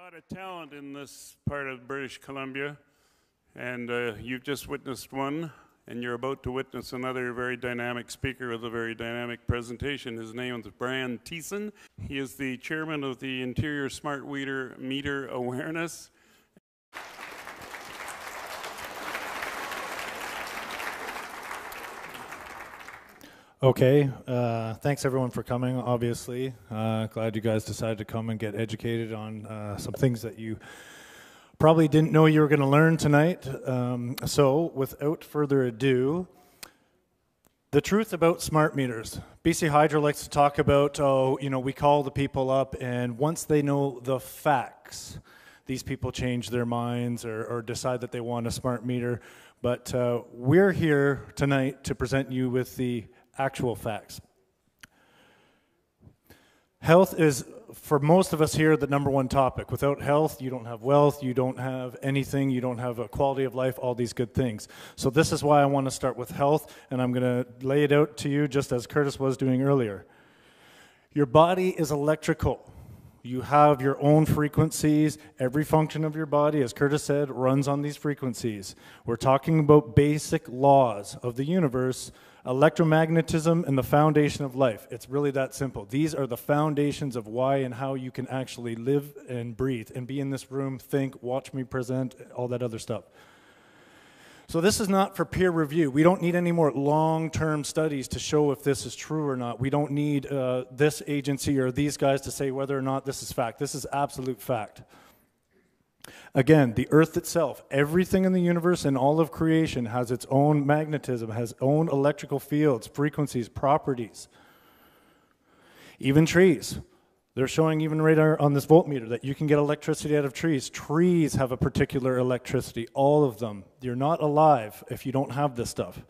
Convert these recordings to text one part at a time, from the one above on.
lot of talent in this part of British Columbia, and you've just witnessed one, and you're about to witness another very dynamic speaker with a very dynamic presentation. His name is Brian Thiesen. He is the chairman of the Interior Smart Meter Awareness. Okay, thanks everyone for coming, obviously. Glad you guys decided to come and get educated on some things that you probably didn't know you were going to learn tonight. So, without further ado, the truth about smart meters. BC Hydro likes to talk about, we call the people up, and once they know the facts, these people change their minds or decide that they want a smart meter. But we're here tonight to present you with the actual facts. Health is, for most of us here, the #1 topic. Without health, you don't have wealth, you don't have anything, you don't have a quality of life, all these good things. So this is why I want to start with health, and I'm going to lay it out to you just as Curtis was doing earlier. Your body is electrical. You have your own frequencies. Every function of your body, as Curtis said, runs on these frequencies. We're talking about basic laws of the universe, electromagnetism, and the foundation of life. It's really that simple. These are the foundations of why and how you can actually live and breathe and be in this room, think, watch me present, all that other stuff. So this is not for peer review. We don't need any more long-term studies to show if this is true or not. We don't need this agency or these guys to say whether or not this is fact. This is absolute fact. Again, the Earth itself, everything in the universe and all of creation has its own magnetism, has its own electrical fields, frequencies, properties. Even trees. They're showing even right on this voltmeter that you can get electricity out of trees. Trees have a particular electricity, all of them. You're not alive if you don't have this stuff.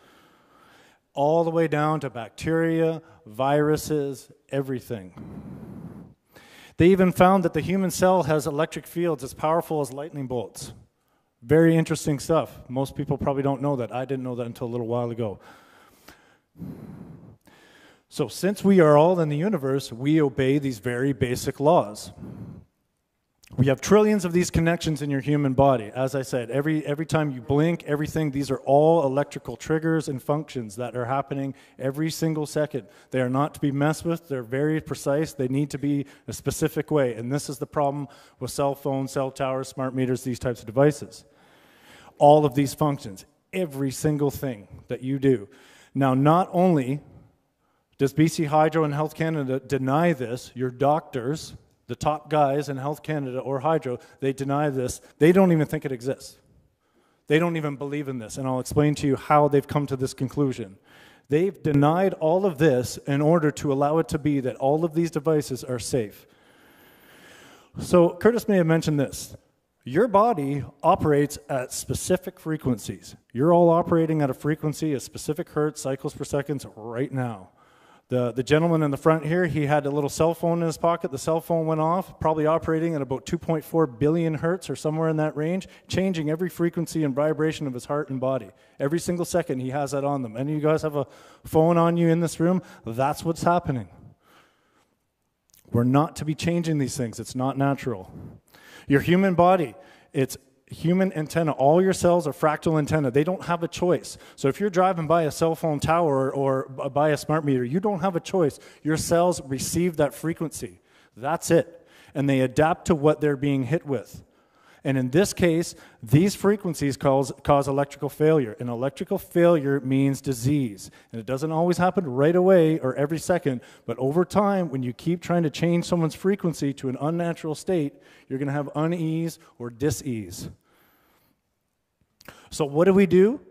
All the way down to bacteria, viruses, everything. They even found that the human cell has electric fields as powerful as lightning bolts. Very interesting stuff. Most people probably don't know that. I didn't know that until a little while ago. So since we are all in the universe, we obey these very basic laws. We have trillions of these connections in your human body. As I said, every time you blink, everything, these are all electrical triggers and functions that are happening every single second. They are not to be messed with. They're very precise. They need to be a specific way. And this is the problem with cell phones, cell towers, smart meters, these types of devices. All of these functions, every single thing that you do. Now, not only does BC Hydro and Health Canada deny this, your doctors, the top guys in Health Canada or Hydro, they deny this. They don't even think it exists. They don't even believe in this, and I'll explain to you how they've come to this conclusion. They've denied all of this in order to allow it to be that all of these devices are safe. So Curtis may have mentioned this. Your body operates at specific frequencies. You're all operating at a frequency, a specific hertz, cycles per second right now. The gentleman in the front here, he had a little cell phone in his pocket. The cell phone went off, probably operating at about 2.4 billion hertz or somewhere in that range, changing every frequency and vibration of his heart and body. Every single second he has that on them. Any of you guys have a phone on you in this room? That's what's happening. We're not to be changing these things. It's not natural. Your human body, it's human antenna. All your cells are fractal antenna. They don't have a choice. So if you're driving by a cell phone tower or by a smart meter, you don't have a choice. Your cells receive that frequency. That's it. And they adapt to what they're being hit with. And in this case, these frequencies cause electrical failure. And electrical failure means disease. And it doesn't always happen right away or every second, but over time, when you keep trying to change someone's frequency to an unnatural state, you're going to have unease or dis-ease. So what do?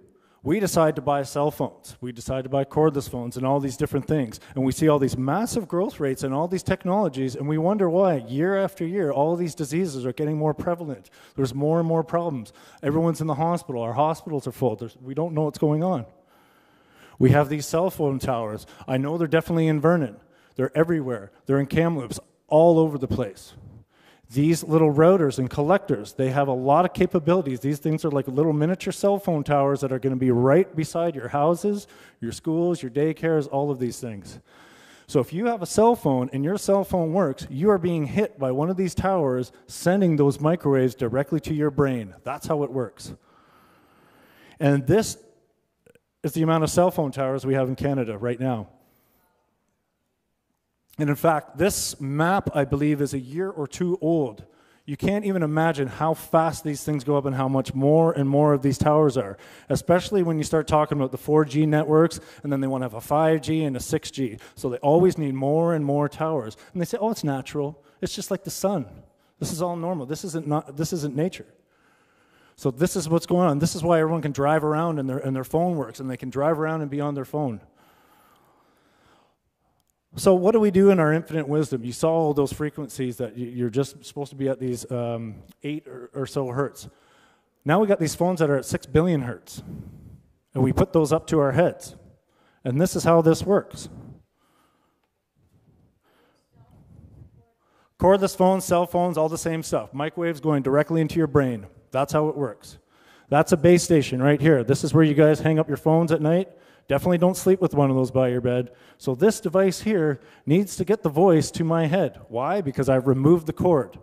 We decide to buy cell phones. We decide to buy cordless phones and all these different things. And we see all these massive growth rates and all these technologies, and we wonder why, year after year, all these diseases are getting more prevalent. There's more and more problems. Everyone's in the hospital. Our hospitals are full. We don't know what's going on. We have these cell phone towers. I know they're definitely in Vernon. They're everywhere. They're in Kamloops, all over the place. These little routers and collectors, they have a lot of capabilities. These things are like little miniature cell phone towers that are going to be right beside your houses, your schools, your daycares, all of these things. So if you have a cell phone and your cell phone works, you are being hit by one of these towers, sending those microwaves directly to your brain. That's how it works. And this is the amount of cell phone towers we have in Canada right now. And in fact, this map, I believe, is a year or two old. You can't even imagine how fast these things go up and how much more and more of these towers are, especially when you start talking about the 4G networks, and then they want to have a 5G and a 6G. So they always need more and more towers. And they say, oh, it's natural. It's just like the sun. This is all normal. This isn't nature. So this is what's going on. This is why everyone can drive around and their phone works, and they can drive around and be on their phone. So what do we do in our infinite wisdom? You saw all those frequencies that you're just supposed to be at these 8 or so hertz. Now we got these phones that are at 6 billion hertz. And we put those up to our heads. And this is how this works. Cordless phones, cell phones, all the same stuff. Microwaves going directly into your brain. That's how it works. That's a base station right here. This is where you guys hang up your phones at night. Definitely don't sleep with one of those by your bed. So this device here needs to get the voice to my head. Why? Because I've removed the cord.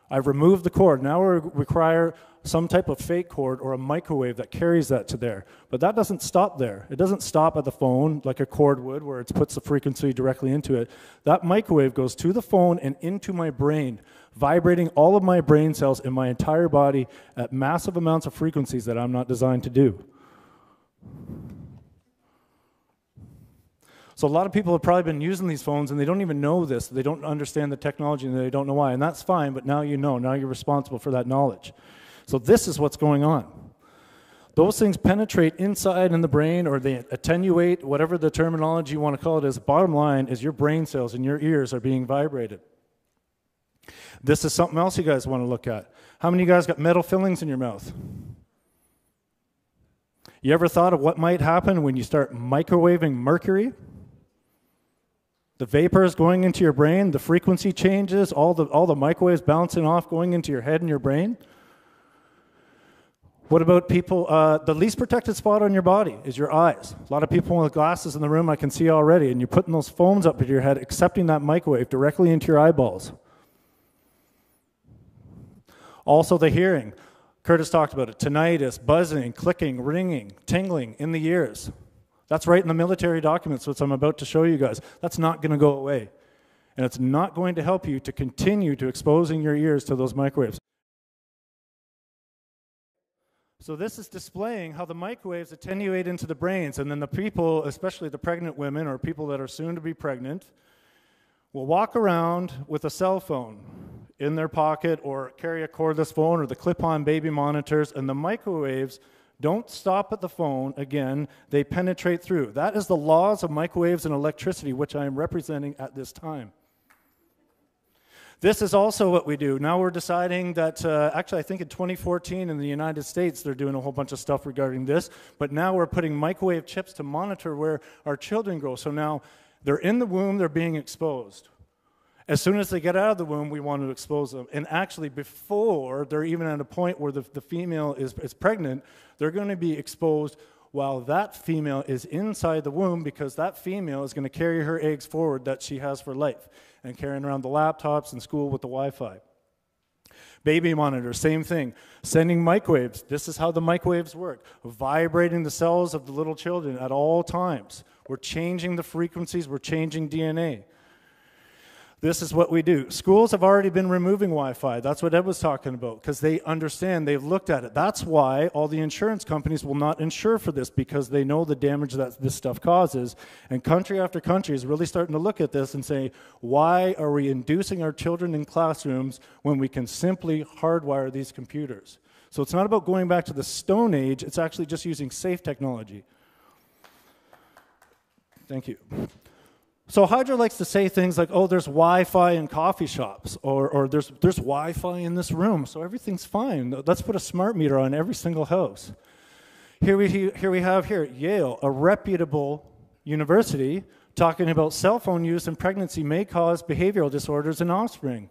I've removed the cord. Now we require some type of fake cord or a microwave that carries that to there. But that doesn't stop there. It doesn't stop at the phone like a cord would, where it puts the frequency directly into it. That microwave goes to the phone and into my brain, vibrating all of my brain cells in my entire body at massive amounts of frequencies that I'm not designed to do. So a lot of people have probably been using these phones and they don't even know this. They don't understand the technology and they don't know why. And that's fine, but now you know. Now you're responsible for that knowledge. So this is what's going on. Those things penetrate inside in the brain, or they attenuate, whatever the terminology you want to call it is. Bottom line is your brain cells and your ears are being vibrated. This is something else you guys want to look at. How many of you guys got metal fillings in your mouth? You ever thought of what might happen when you start microwaving mercury? The vapors going into your brain, the frequency changes, all the microwaves bouncing off, going into your head and your brain. What about people, the least protected spot on your body is your eyes. A lot of people with glasses in the room I can see already, and you're putting those phones up to your head, accepting that microwave directly into your eyeballs. Also the hearing. Curtis talked about it. Tinnitus, buzzing, clicking, ringing, tingling in the ears. That's right in the military documents, which I'm about to show you guys. That's not going to go away. And it's not going to help you to continue to exposing your ears to those microwaves. So this is displaying how the microwaves attenuate into the brains, and then the people, especially the pregnant women or people that are soon to be pregnant, will walk around with a cell phone in their pocket or carry a cordless phone or the clip-on baby monitors, and the microwaves don't stop at the phone. Again, they penetrate through. That is the laws of microwaves and electricity, which I am representing at this time. This is also what we do. Now we're deciding that, actually I think in 2014 in the United States they're doing a whole bunch of stuff regarding this, but now we're putting microwave chips to monitor where our children grow. So now they're in the womb, they're being exposed. As soon as they get out of the womb, we want to expose them. And actually, before they're even at a point where the female is pregnant, they're going to be exposed while that female is inside the womb, because that female is going to carry her eggs forward that she has for life, and carrying around the laptops in school with the Wi-Fi. Baby monitor, same thing. Sending microwaves. This is how the microwaves work. Vibrating the cells of the little children at all times. We're changing the frequencies. We're changing DNA. This is what we do. Schools have already been removing Wi-Fi. That's what Ed was talking about, because they understand, they've looked at it. That's why all the insurance companies will not insure for this, because they know the damage that this stuff causes. And country after country is really starting to look at this and say, why are we inducing our children in classrooms when we can simply hardwire these computers? So it's not about going back to the Stone Age, it's actually just using safe technology. Thank you. So Hydra likes to say things like, oh, there's Wi-Fi in coffee shops, or there's Wi-Fi in this room, so everything's fine. Let's put a smart meter on every single house. Here we have Yale, a reputable university, talking about cell phone use in pregnancy may cause behavioral disorders in offspring.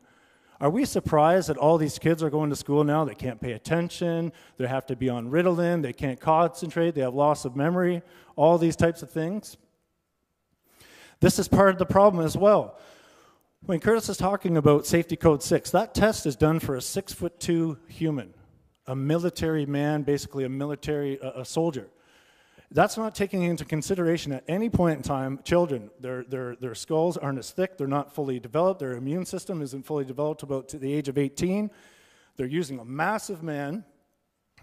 Are we surprised that all these kids are going to school now? They can't pay attention, they have to be on Ritalin, they can't concentrate, they have loss of memory, all these types of things? This is part of the problem as well. When Curtis is talking about safety code 6, that test is done for a 6'2" human, a military man, basically a military a soldier. That's not taking into consideration at any point in time children. Their skulls aren't as thick, they're not fully developed, their immune system isn't fully developed about to the age of 18. They're using a massive man,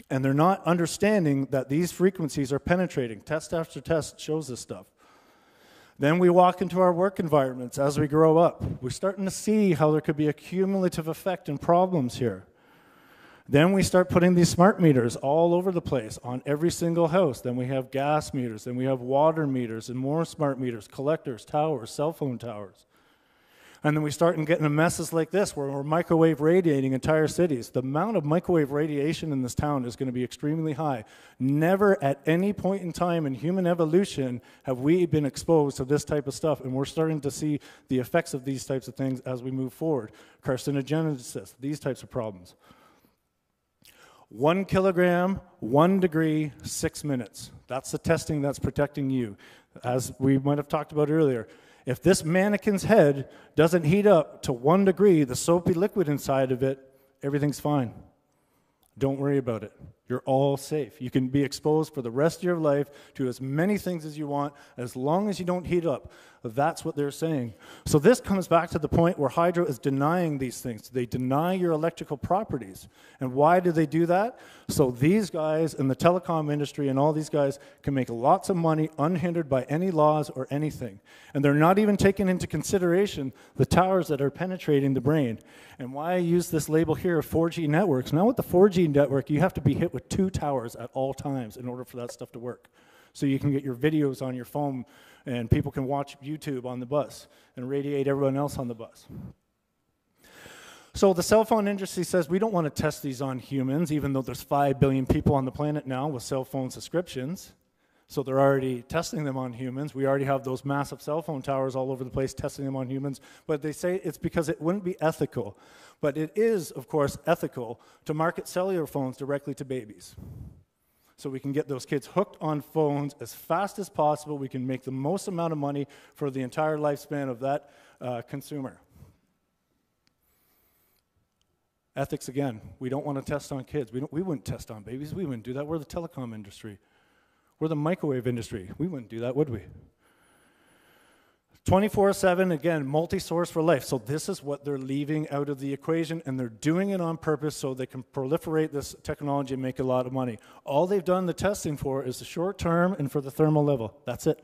and they're not understanding that these frequencies are penetrating. Test after test shows this stuff. Then we walk into our work environments as we grow up. We're starting to see how there could be a cumulative effect and problems here. Then we start putting these smart meters all over the place on every single house. Then we have gas meters, then we have water meters and more smart meters, collectors, towers, cell phone towers. And then we start getting messes like this where we're microwave radiating entire cities. The amount of microwave radiation in this town is going to be extremely high. Never at any point in time in human evolution have we been exposed to this type of stuff, and we're starting to see the effects of these types of things as we move forward. Carcinogenesis, these types of problems. 1 kilogram, 1 degree, 6 minutes. That's the testing that's protecting you. As we might have talked about earlier, if this mannequin's head doesn't heat up to 1 degree, the soapy liquid inside of it, everything's fine. Don't worry about it. You're all safe. You can be exposed for the rest of your life to as many things as you want, as long as you don't heat up. That's what they're saying. So this comes back to the point where Hydro is denying these things. They deny your electrical properties. And why do they do that? So these guys in the telecom industry and all these guys can make lots of money unhindered by any laws or anything. And they're not even taking into consideration the towers that are penetrating the brain. And why I use this label here of 4G networks. Now with the 4G network, you have to be hit with 2 towers at all times in order for that stuff to work. So you can get your videos on your phone and people can watch YouTube on the bus and radiate everyone else on the bus. So the cell phone industry says we don't want to test these on humans, even though there's 5 billion people on the planet now with cell phone subscriptions. So they're already testing them on humans. We already have those massive cell phone towers all over the place testing them on humans. But they say it's because it wouldn't be ethical. But it is, of course, ethical to market cellular phones directly to babies. So we can get those kids hooked on phones as fast as possible. We can make the most amount of money for the entire lifespan of that consumer. Ethics again. We don't want to test on kids. We wouldn't test on babies. We wouldn't do that. We're the telecom industry. We're the microwave industry. We wouldn't do that, would we? 24/7, again, multi-source for life. So this is what they're leaving out of the equation, and they're doing it on purpose so they can proliferate this technology and make a lot of money. All they've done the testing for is the short term and for the thermal level. That's it.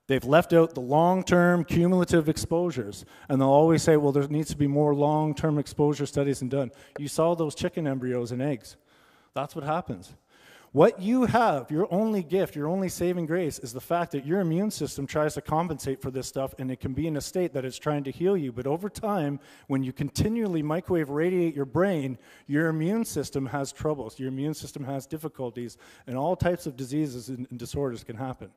They've left out the long-term cumulative exposures, and they'll always say, well, there needs to be more long-term exposure studies done. You saw those chicken embryos and eggs. That's what happens. What you have, your only gift, your only saving grace, is the fact that your immune system tries to compensate for this stuff, and it can be in a state that it's trying to heal you. But over time, when you continually microwave radiate your brain, your immune system has troubles. Your immune system has difficulties, and all types of diseases and disorders can happen.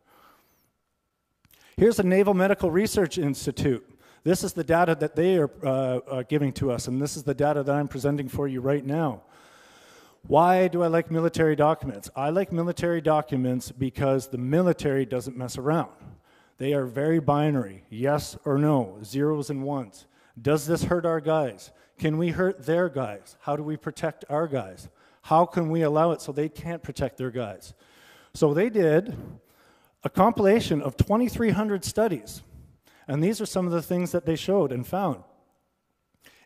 Here's the Naval Medical Research Institute. This is the data that they are giving to us, and this is the data that I'm presenting for you right now. Why do I like military documents? I like military documents because the military doesn't mess around. They are very binary, yes or no, zeros and ones. Does this hurt our guys? Can we hurt their guys? How do we protect our guys? How can we allow it so they can't protect their guys? So they did a compilation of 2,300 studies, and these are some of the things that they showed and found.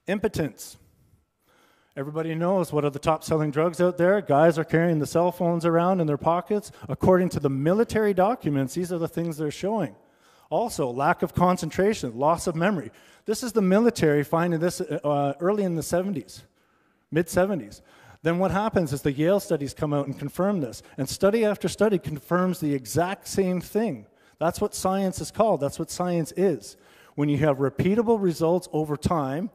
Impotence. Everybody knows what are the top selling drugs out there. Guys are carrying the cell phones around in their pockets. According to the military documents, these are the things they're showing. Also, lack of concentration, loss of memory. This is the military finding this early in the 70s, mid-70s. Then what happens is the Yale studies come out and confirm this. And study after study confirms the exact same thing. That's what science is called. That's what science is. When you have repeatable results over time,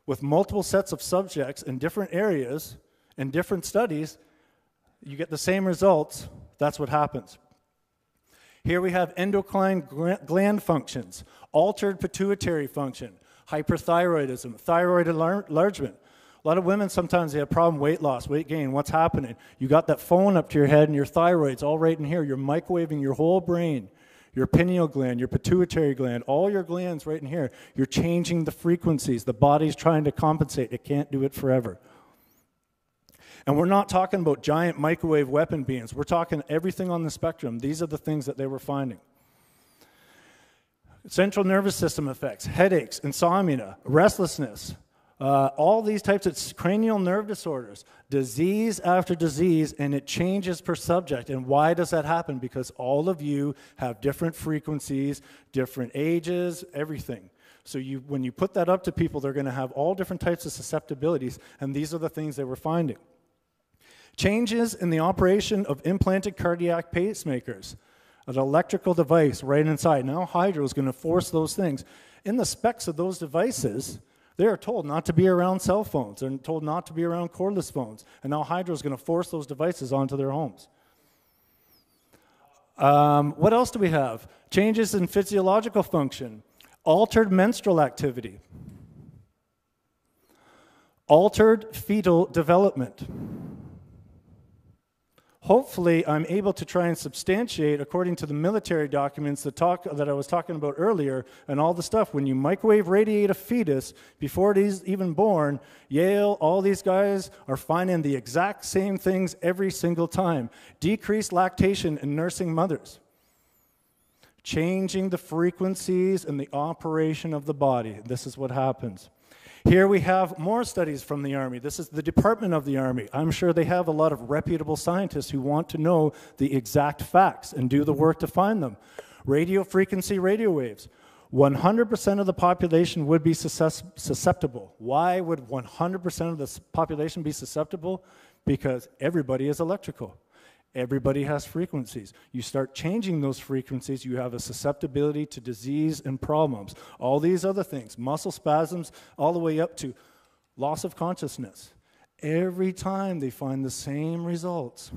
with multiple sets of subjects in different areas and different studies, you get the same results. That's what happens. Here we have endocrine gland functions, altered pituitary function, hyperthyroidism, thyroid enlargement. A lot of women, sometimes they have problem weight loss, weight gain. What's happening? You got that phone up to your head and your thyroid's all right in here. You're microwaving your whole brain. your pineal gland, your pituitary gland, all your glands right in here, you're changing the frequencies. The body's trying to compensate. It can't do it forever. And we're not talking about giant microwave weapon beams. We're talking everything on the spectrum. These are the things that they were finding. Central nervous system effects, headaches, insomnia, restlessness, all these types of cranial nerve disorders, disease after disease, and it changes per subject. And why does that happen? Because all of you have different frequencies, different ages, everything. So when you put that up to people, they're going to have all different types of susceptibilities, and these are the things they were finding. Changes in the operation of implanted cardiac pacemakers, an electrical device right inside. Now Hydro is going to force those things. In the specs of those devices, they are told not to be around cell phones. They're told not to be around cordless phones. And now Hydro is going to force those devices onto their homes. What else do we have? Changes in physiological function, altered menstrual activity, altered fetal development. Hopefully, I'm able to try and substantiate, according to the military documents that I was talking about earlier, and all the stuff, when you microwave radiate a fetus before it is even born, Yale, all these guys are finding the exact same things every single time. Decreased lactation in nursing mothers. Changing the frequencies and the operation of the body. This is what happens. Here we have more studies from the Army. This is the Department of the Army. I'm sure they have a lot of reputable scientists who want to know the exact facts and do the work to find them. Radio frequency radio waves. 100% of the population would be susceptible. Why would 100% of the population be susceptible? Because everybody is electrical. Everybody has frequencies. You start changing those frequencies, you have a susceptibility to disease and problems. All these other things, muscle spasms, all the way up to loss of consciousness. Every time they find the same results.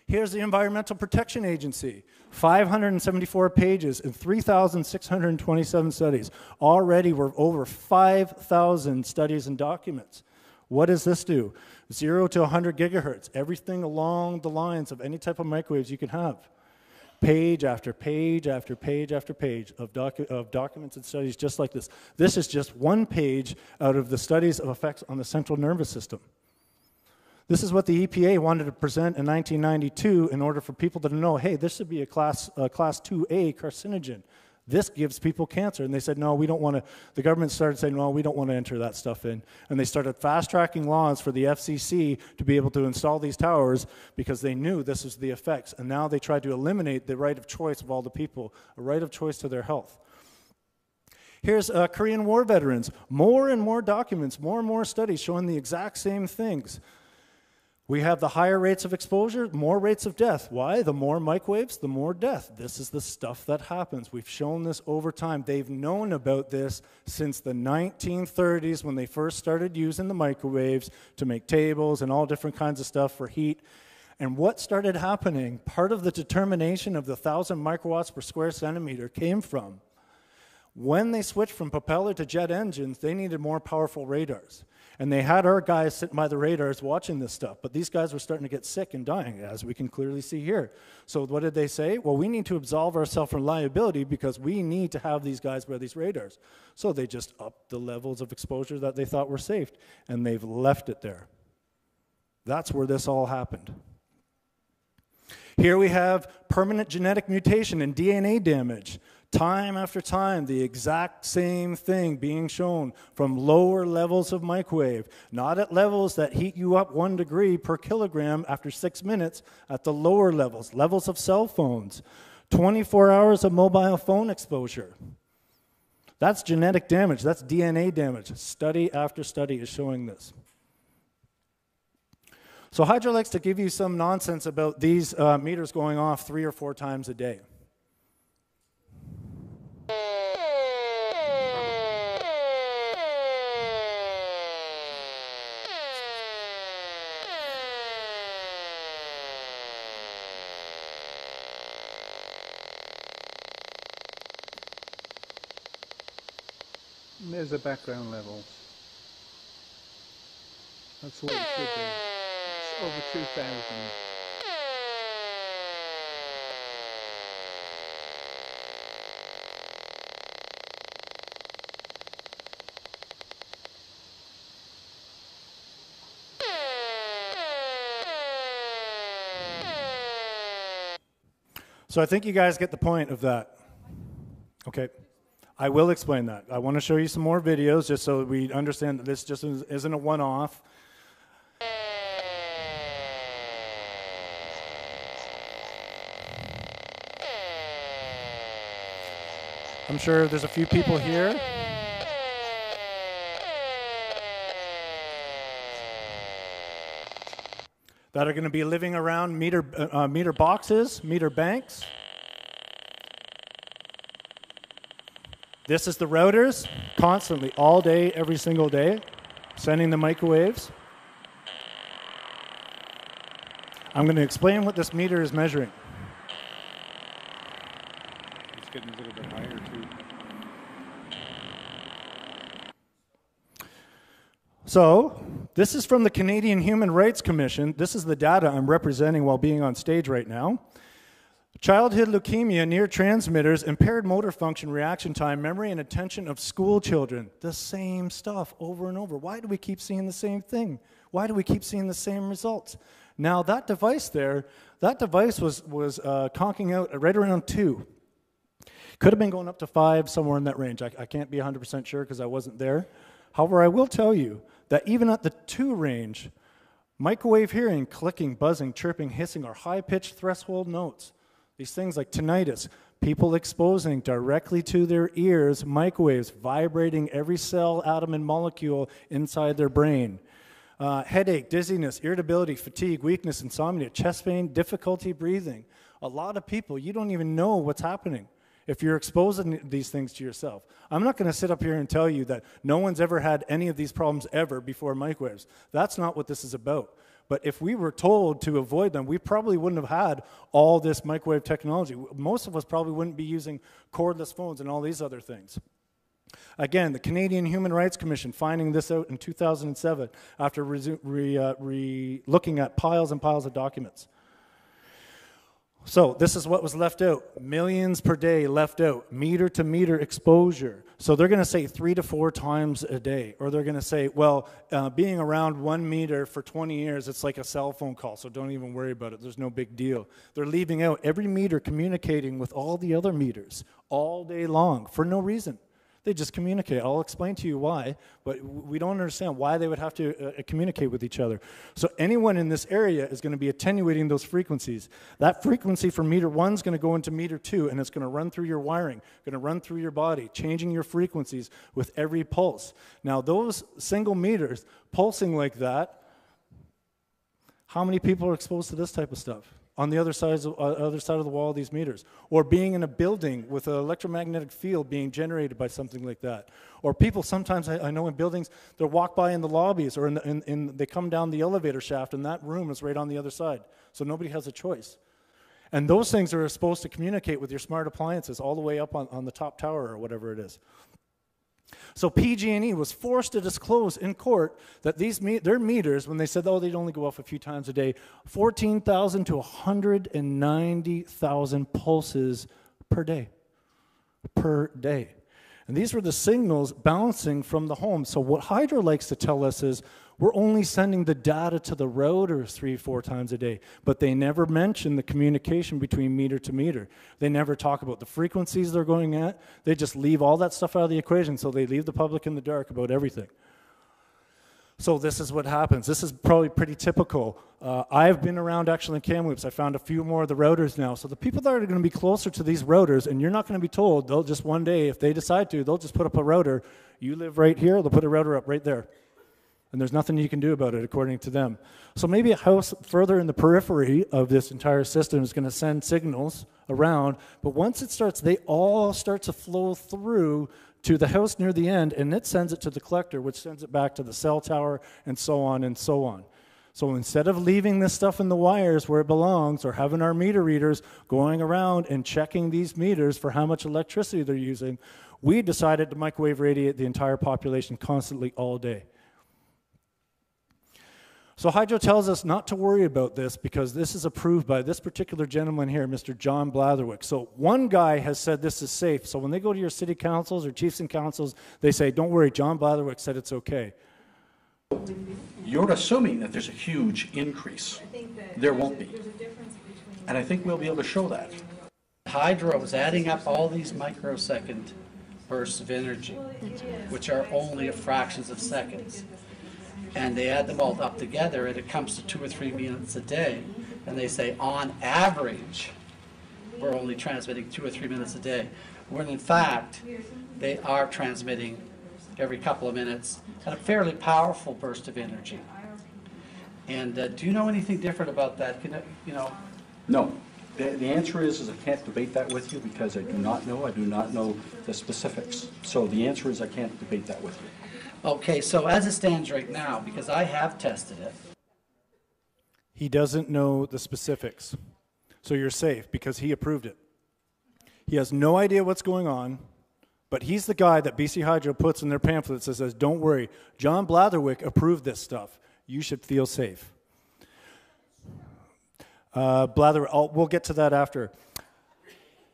Here's the Environmental Protection Agency. 574 pages and 3,627 studies. Already we're over 5,000 studies and documents. What does this do? 0 to 100 gigahertz, everything along the lines of any type of microwaves you can have. Page after page after page after page of documents and studies just like this. This is just one page out of the studies of effects on the central nervous system. This is what the EPA wanted to present in 1992 in order for people to know, hey, this should be a class 2A carcinogen. This gives people cancer. And they said, no, we don't want to. The government started saying, no, we don't want to enter that stuff in. And they started fast-tracking laws for the FCC to be able to install these towers because they knew this was the effects. And now they tried to eliminate the right of choice of all the people, a right of choice to their health. Here's Korean War veterans. More and more documents, more and more studies showing the exact same things. We have the higher rates of exposure, more rates of death. Why? The more microwaves, the more death. This is the stuff that happens. We've shown this over time. They've known about this since the 1930s when they first started using the microwaves to make tables and all different kinds of stuff for heat. And what started happening, part of the determination of the 1,000 microwatts per square centimeter came from when they switched from propeller to jet engines, they needed more powerful radars. And they had our guys sitting by the radars watching this stuff. But these guys were starting to get sick and dying, as we can clearly see here. So what did they say? Well, we need to absolve ourselves from liability because we need to have these guys by these radars. So they just upped the levels of exposure that they thought were safe. And they've left it there. That's where this all happened. Here we have permanent genetic mutation and DNA damage. Time after time, the exact same thing being shown from lower levels of microwave, not at levels that heat you up 1 degree per kilogram after 6 minutes, at the lower levels, levels of cell phones, 24 hours of mobile phone exposure. That's genetic damage, that's DNA damage. Study after study is showing this. So Hydro likes to give you some nonsense about these meters going off 3 or 4 times a day. There's the background levels. That's what it should be. It's over 2,000. So I think you guys get the point of that. Okay. I will explain that. I want to show you some more videos just so we understand that this just isn't a one-off. I'm sure there's a few people here that are going to be living around meter boxes, meter banks. This is the routers, constantly, all day, every single day, sending the microwaves. I'm going to explain what this meter is measuring. It's getting a little bit higher too. So, this is from the Canadian Human Rights Commission. This is the data I'm representing while being on stage right now. Childhood leukemia near transmitters, impaired motor function, reaction time, memory, and attention of school children. The same stuff over and over. Why do we keep seeing the same thing? Why do we keep seeing the same results? Now, that device there, that device was conking out right around 2. Could have been going up to 5, somewhere in that range. I can't be 100% sure because I wasn't there. However, I will tell you that even at the 2 range, microwave hearing, clicking, buzzing, chirping, hissing are high-pitched threshold notes. These things like tinnitus, people exposing directly to their ears microwaves, vibrating every cell, atom, and molecule inside their brain. Headache, dizziness, irritability, fatigue, weakness, insomnia, chest pain, difficulty breathing. A lot of people, you don't even know what's happening if you're exposing these things to yourself. I'm not going to sit up here and tell you that no one's ever had any of these problems ever before microwaves. That's not what this is about. But if we were told to avoid them, we probably wouldn't have had all this microwave technology. Most of us probably wouldn't be using cordless phones and all these other things. Again, the Canadian Human Rights Commission finding this out in 2007 after looking at piles and piles of documents. So this is what was left out. Millions per day left out. Meter to meter exposure. So they're going to say 3 to 4 times a day. Or they're going to say, well, being around 1 meter for 20 years, it's like a cell phone call, so don't even worry about it. There's no big deal. They're leaving out every meter communicating with all the other meters all day long for no reason. They just communicate. I'll explain to you why, but we don't understand why they would have to communicate with each other. So anyone in this area is going to be attenuating those frequencies. That frequency from meter 1 is going to go into meter 2, and it's going to run through your wiring, going to run through your body, changing your frequencies with every pulse. Now, those single meters pulsing like that, how many people are exposed to this type of stuff? On the other side of the wall of these meters, or being in a building with an electromagnetic field being generated by something like that. Or people sometimes, I know in buildings, they'll walk by in the lobbies or they come down the elevator shaft and that room is right on the other side. So nobody has a choice. And those things are supposed to communicate with your smart appliances all the way up on the top tower or whatever it is. So PG&E was forced to disclose in court that their meters, when they said, oh, they'd only go off a few times a day, 14,000 to 190,000 pulses per day. Per day. And these were the signals bouncing from the home. So what Hydro likes to tell us is, we're only sending the data to the routers 3-4 times a day, but they never mention the communication between meter to meter. They never talk about the frequencies they're going at. They just leave all that stuff out of the equation, so they leave the public in the dark about everything. So this is what happens. This is probably pretty typical. I've been around actually in Kamloops. I found a few more of the routers now. So the people that are going to be closer to these routers, and you're not going to be told, they'll just one day, if they decide to, they'll just put up a router. You live right here, they'll put a router up right there. And there's nothing you can do about it, according to them. So maybe a house further in the periphery of this entire system is going to send signals around, but once it starts, they all start to flow through to the house near the end, and it sends it to the collector, which sends it back to the cell tower, and so on and so on. So instead of leaving this stuff in the wires where it belongs, or having our meter readers going around and checking these meters for how much electricity they're using, we decided to microwave radiate the entire population constantly all day. So Hydro tells us not to worry about this because this is approved by this particular gentleman here, Mr. John Blatherwick. So one guy has said this is safe. So when they go to your city councils or chiefs and councils, they say, don't worry, John Blatherwick said it's okay. You're assuming that there's a huge increase. There won't be. And I think we'll be able to show that. Hydro is adding up all these microsecond bursts of energy, which are only fractions of seconds. And they add them all up together, and it comes to 2 or 3 minutes a day. And they say, on average, we're only transmitting 2 or 3 minutes a day, when in fact, they are transmitting every couple of minutes at a fairly powerful burst of energy. And do you know anything different about that? No. The answer is I can't debate that with you because I do not know. I do not know the specifics. So the answer is I can't debate that with you. Okay, so as it stands right now, because I have tested it. He doesn't know the specifics. So you're safe because he approved it. He has no idea what's going on, but he's the guy that BC Hydro puts in their pamphlets that says, don't worry, John Blatherwick approved this stuff. You should feel safe. We'll get to that after.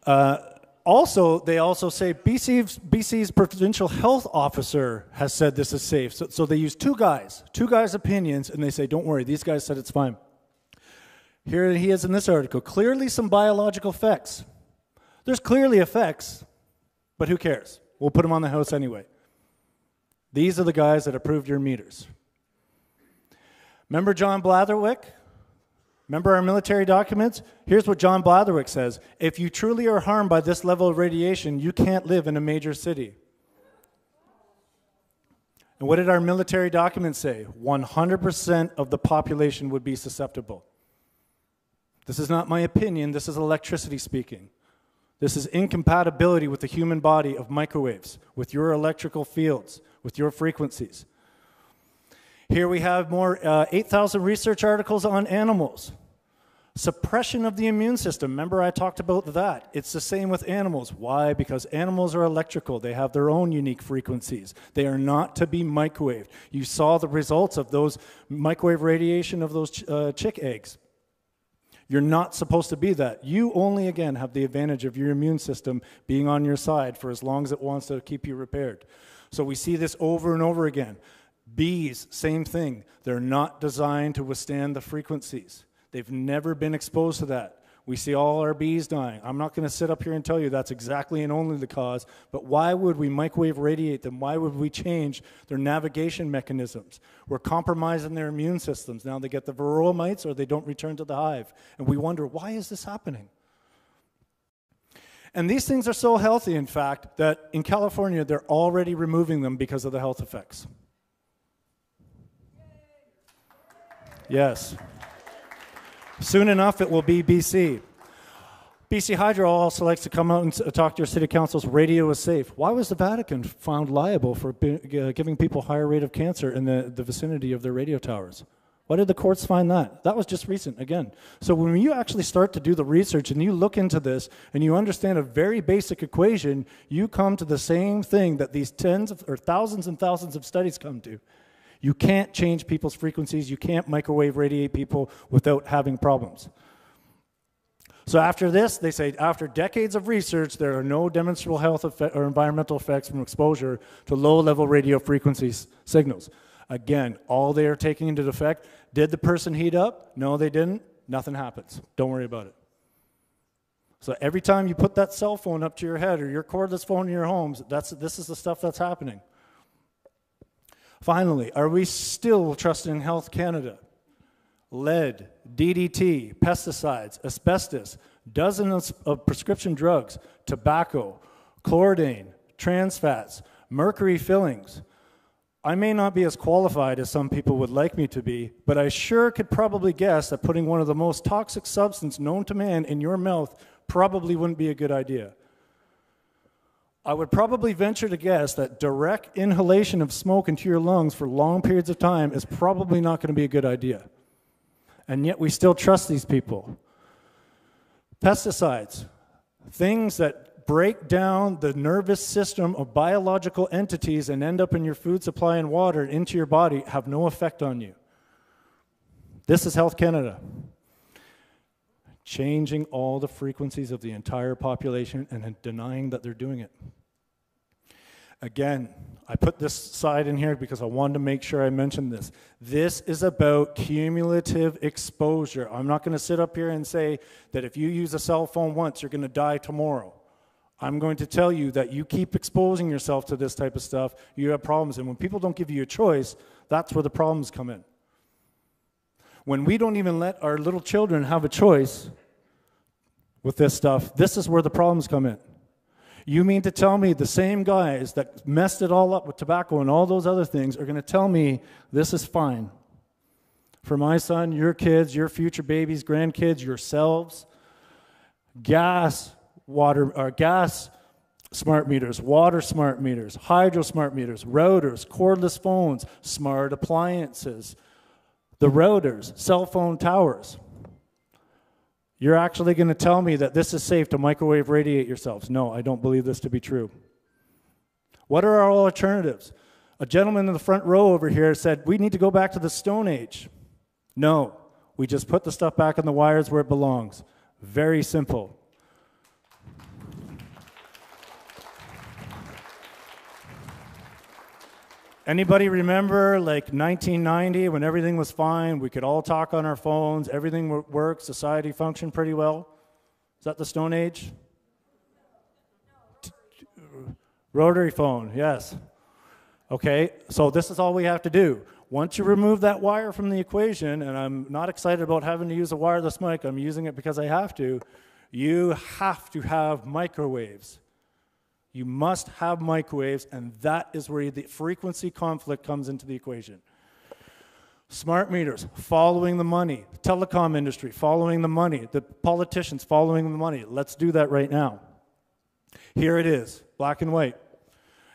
They also say BC's provincial health officer has said this is safe. So they use two guys' opinions, and they say, don't worry, these guys said it's fine. Here he is in this article. Clearly some biological effects. There's clearly effects, but who cares? We'll put them on the house anyway. These are the guys that approved your meters. Remember John Blatherwick? Remember our military documents? Here's what John Blatherwick says. If you truly are harmed by this level of radiation, you can't live in a major city. And what did our military documents say? 100% of the population would be susceptible. This is not my opinion. This is electricity speaking. This is incompatibility with the human body of microwaves, with your electrical fields, with your frequencies. Here we have more 8,000 research articles on animals. Suppression of the immune system. Remember I talked about that. It's the same with animals. Why? Because animals are electrical. They have their own unique frequencies. They are not to be microwaved. You saw the results of those microwave radiation of those chick eggs. You're not supposed to be that. You only, again, have the advantage of your immune system being on your side for as long as it wants to keep you repaired. So we see this over and over again. Bees, same thing. They're not designed to withstand the frequencies. They've never been exposed to that. We see all our bees dying. I'm not going to sit up here and tell you that's exactly and only the cause, but why would we microwave radiate them? Why would we change their navigation mechanisms? We're compromising their immune systems. Now they get the varroa mites or they don't return to the hive. And we wonder, why is this happening? And these things are so healthy, in fact, that in California, they're already removing them because of the health effects. Yes. Soon enough, it will be BC. BC Hydro also likes to come out and talk to your city councils, radio is safe. Why was the Vatican found liable for giving people higher rate of cancer in the vicinity of their radio towers? Why did the courts find that? That was just recent, again. So when you actually start to do the research and you look into this and you understand a very basic equation, you come to the same thing that these tens or thousands and thousands of studies come to. You can't change people's frequencies. You can't microwave radiate people without having problems. So after this, they say, after decades of research, there are no demonstrable health or environmental effects from exposure to low-level radio frequency signals. Again, all they are taking into effect, did the person heat up? No, they didn't. Nothing happens. Don't worry about it. So every time you put that cell phone up to your head or your cordless phone in your homes, this is the stuff that's happening. Finally, are we still trusting Health Canada? Lead, DDT, pesticides, asbestos, dozens of prescription drugs, tobacco, chlordane, trans fats, mercury fillings. I may not be as qualified as some people would like me to be, but I sure could probably guess that putting one of the most toxic substances known to man in your mouth probably wouldn't be a good idea. I would probably venture to guess that direct inhalation of smoke into your lungs for long periods of time is probably not going to be a good idea. And yet we still trust these people. Pesticides, things that break down the nervous system of biological entities and end up in your food supply and water and into your body, have no effect on you. This is Health Canada. Changing all the frequencies of the entire population and denying that they're doing it. Again, I put this side in here because I wanted to make sure I mentioned this. This is about cumulative exposure. I'm not going to sit up here and say that if you use a cell phone once, you're going to die tomorrow. I'm going to tell you that you keep exposing yourself to this type of stuff, you have problems. And when people don't give you a choice, that's where the problems come in. When we don't even let our little children have a choice with this stuff, this is where the problems come in. You mean to tell me the same guys that messed it all up with tobacco and all those other things are going to tell me this is fine for my son, your kids, your future babies, grandkids, yourselves? Gas smart meters, water smart meters, hydro smart meters, routers, cordless phones, smart appliances, the routers, cell phone towers. You're actually going to tell me that this is safe to microwave radiate yourselves? No, I don't believe this to be true. What are our alternatives? A gentleman in the front row over here said, we need to go back to the Stone Age. No, we just put the stuff back in the wires where it belongs. Very simple. Anybody remember like 1990 when everything was fine, we could all talk on our phones, everything worked, society functioned pretty well? Is that the Stone Age? Rotary phone, yes. Okay, so this is all we have to do. Once you remove that wire from the equation, and I'm not excited about having to use a wireless mic, I'm using it because I have to, you have to have microwaves. You must have microwaves, and that is where the frequency conflict comes into the equation. Smart meters, following the money. Telecom industry, following the money. The politicians, following the money. Let's do that right now. Here it is, black and white.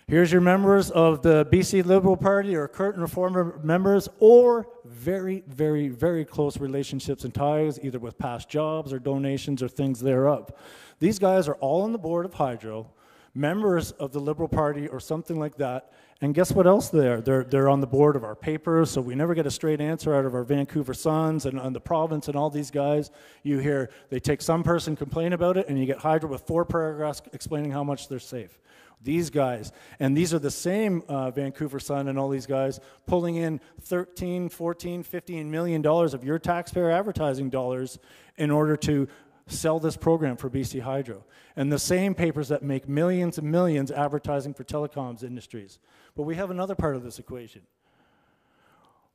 Here's your members of the BC Liberal Party or current Reformer members, or very, very, very close relationships and ties, either with past jobs or donations or things thereof. These guys are all on the board of Hydro, members of the Liberal Party or something like that, and guess what else they're on the board of our papers, so we never get a straight answer out of our Vancouver Suns and on the province and all these guys. You hear they take some person complain about it, and you get Hydro with 4 paragraphs explaining how much they're safe. These guys, and these are the same Vancouver Sun and all these guys pulling in $13, $14, $15 million of your taxpayer advertising dollars in order to sell this program for BC Hydro. And the same papers that make millions and millions advertising for telecoms industries. But we have another part of this equation.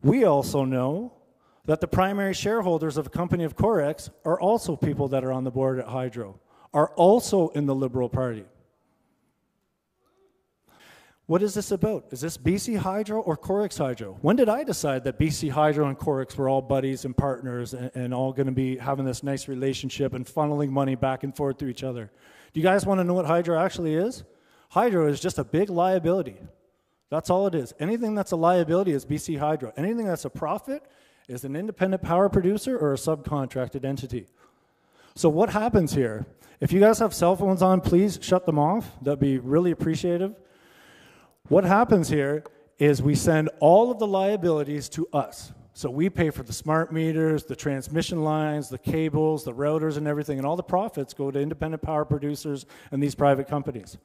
We also know that the primary shareholders of a company of Corex are also people that are on the board at Hydro, are also in the Liberal Party. What is this about? Is this BC Hydro or Corex Hydro? When did I decide that BC Hydro and Corex were all buddies and partners and all going to be having this nice relationship and funneling money back and forth to each other? Do you guys want to know what Hydro actually is? Hydro is just a big liability. That's all it is. Anything that's a liability is BC Hydro. Anything that's a profit is an independent power producer or a subcontracted entity. So what happens here? If you guys have cell phones on, please shut them off. That'd be really appreciative. What happens here is we send all of the liabilities to us. So we pay for the smart meters, the transmission lines, the cables, the routers and everything, and all the profits go to independent power producers and these private companies.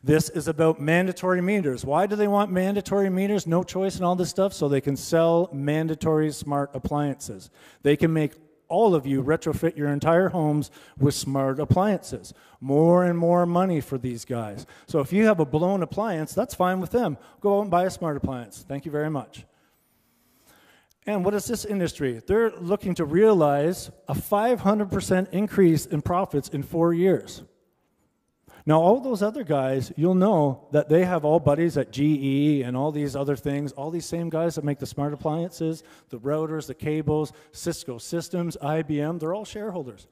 This is about mandatory meters. Why do they want mandatory meters, no choice and all this stuff? So they can sell mandatory smart appliances. They can make all of you retrofit your entire homes with smart appliances. More and more money for these guys. So if you have a blown appliance, that's fine with them. Go out and buy a smart appliance. Thank you very much. And what is this industry? They're looking to realize a 500% increase in profits in 4 years. Now, all those other guys, you'll know that they have all buddies at GE and all these other things, all these same guys that make the smart appliances, the routers, the cables, Cisco Systems, IBM, they're all shareholders.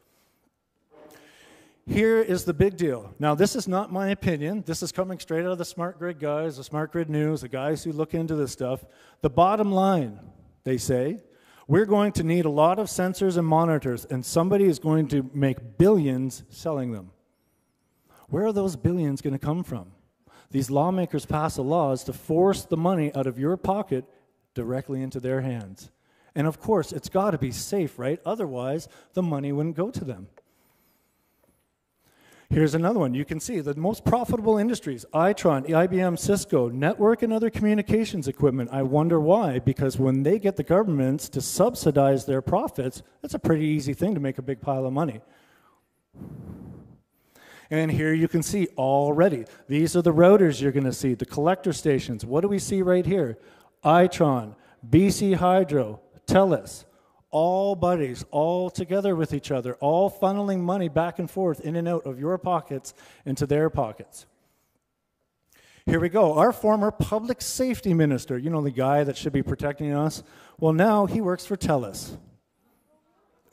Here is the big deal. Now, this is not my opinion. This is coming straight out of the Smart Grid guys, the Smart Grid News, the guys who look into this stuff. The bottom line, they say, we're going to need a lot of sensors and monitors, and somebody is going to make billions selling them. Where are those billions going to come from? These lawmakers pass the laws to force the money out of your pocket directly into their hands. And of course, it's got to be safe, right? Otherwise, the money wouldn't go to them. Here's another one. You can see the most profitable industries, Itron, IBM, Cisco, network and other communications equipment. I wonder why, because when they get the governments to subsidize their profits, it's a pretty easy thing to make a big pile of money. And here you can see already, these are the routers you're going to see, the collector stations. What do we see right here? Itron, BC Hydro, TELUS. All buddies, all together with each other, all funneling money back and forth in and out of your pockets into their pockets. Here we go. Our former public safety minister, you know, the guy that should be protecting us, well, now he works for TELUS.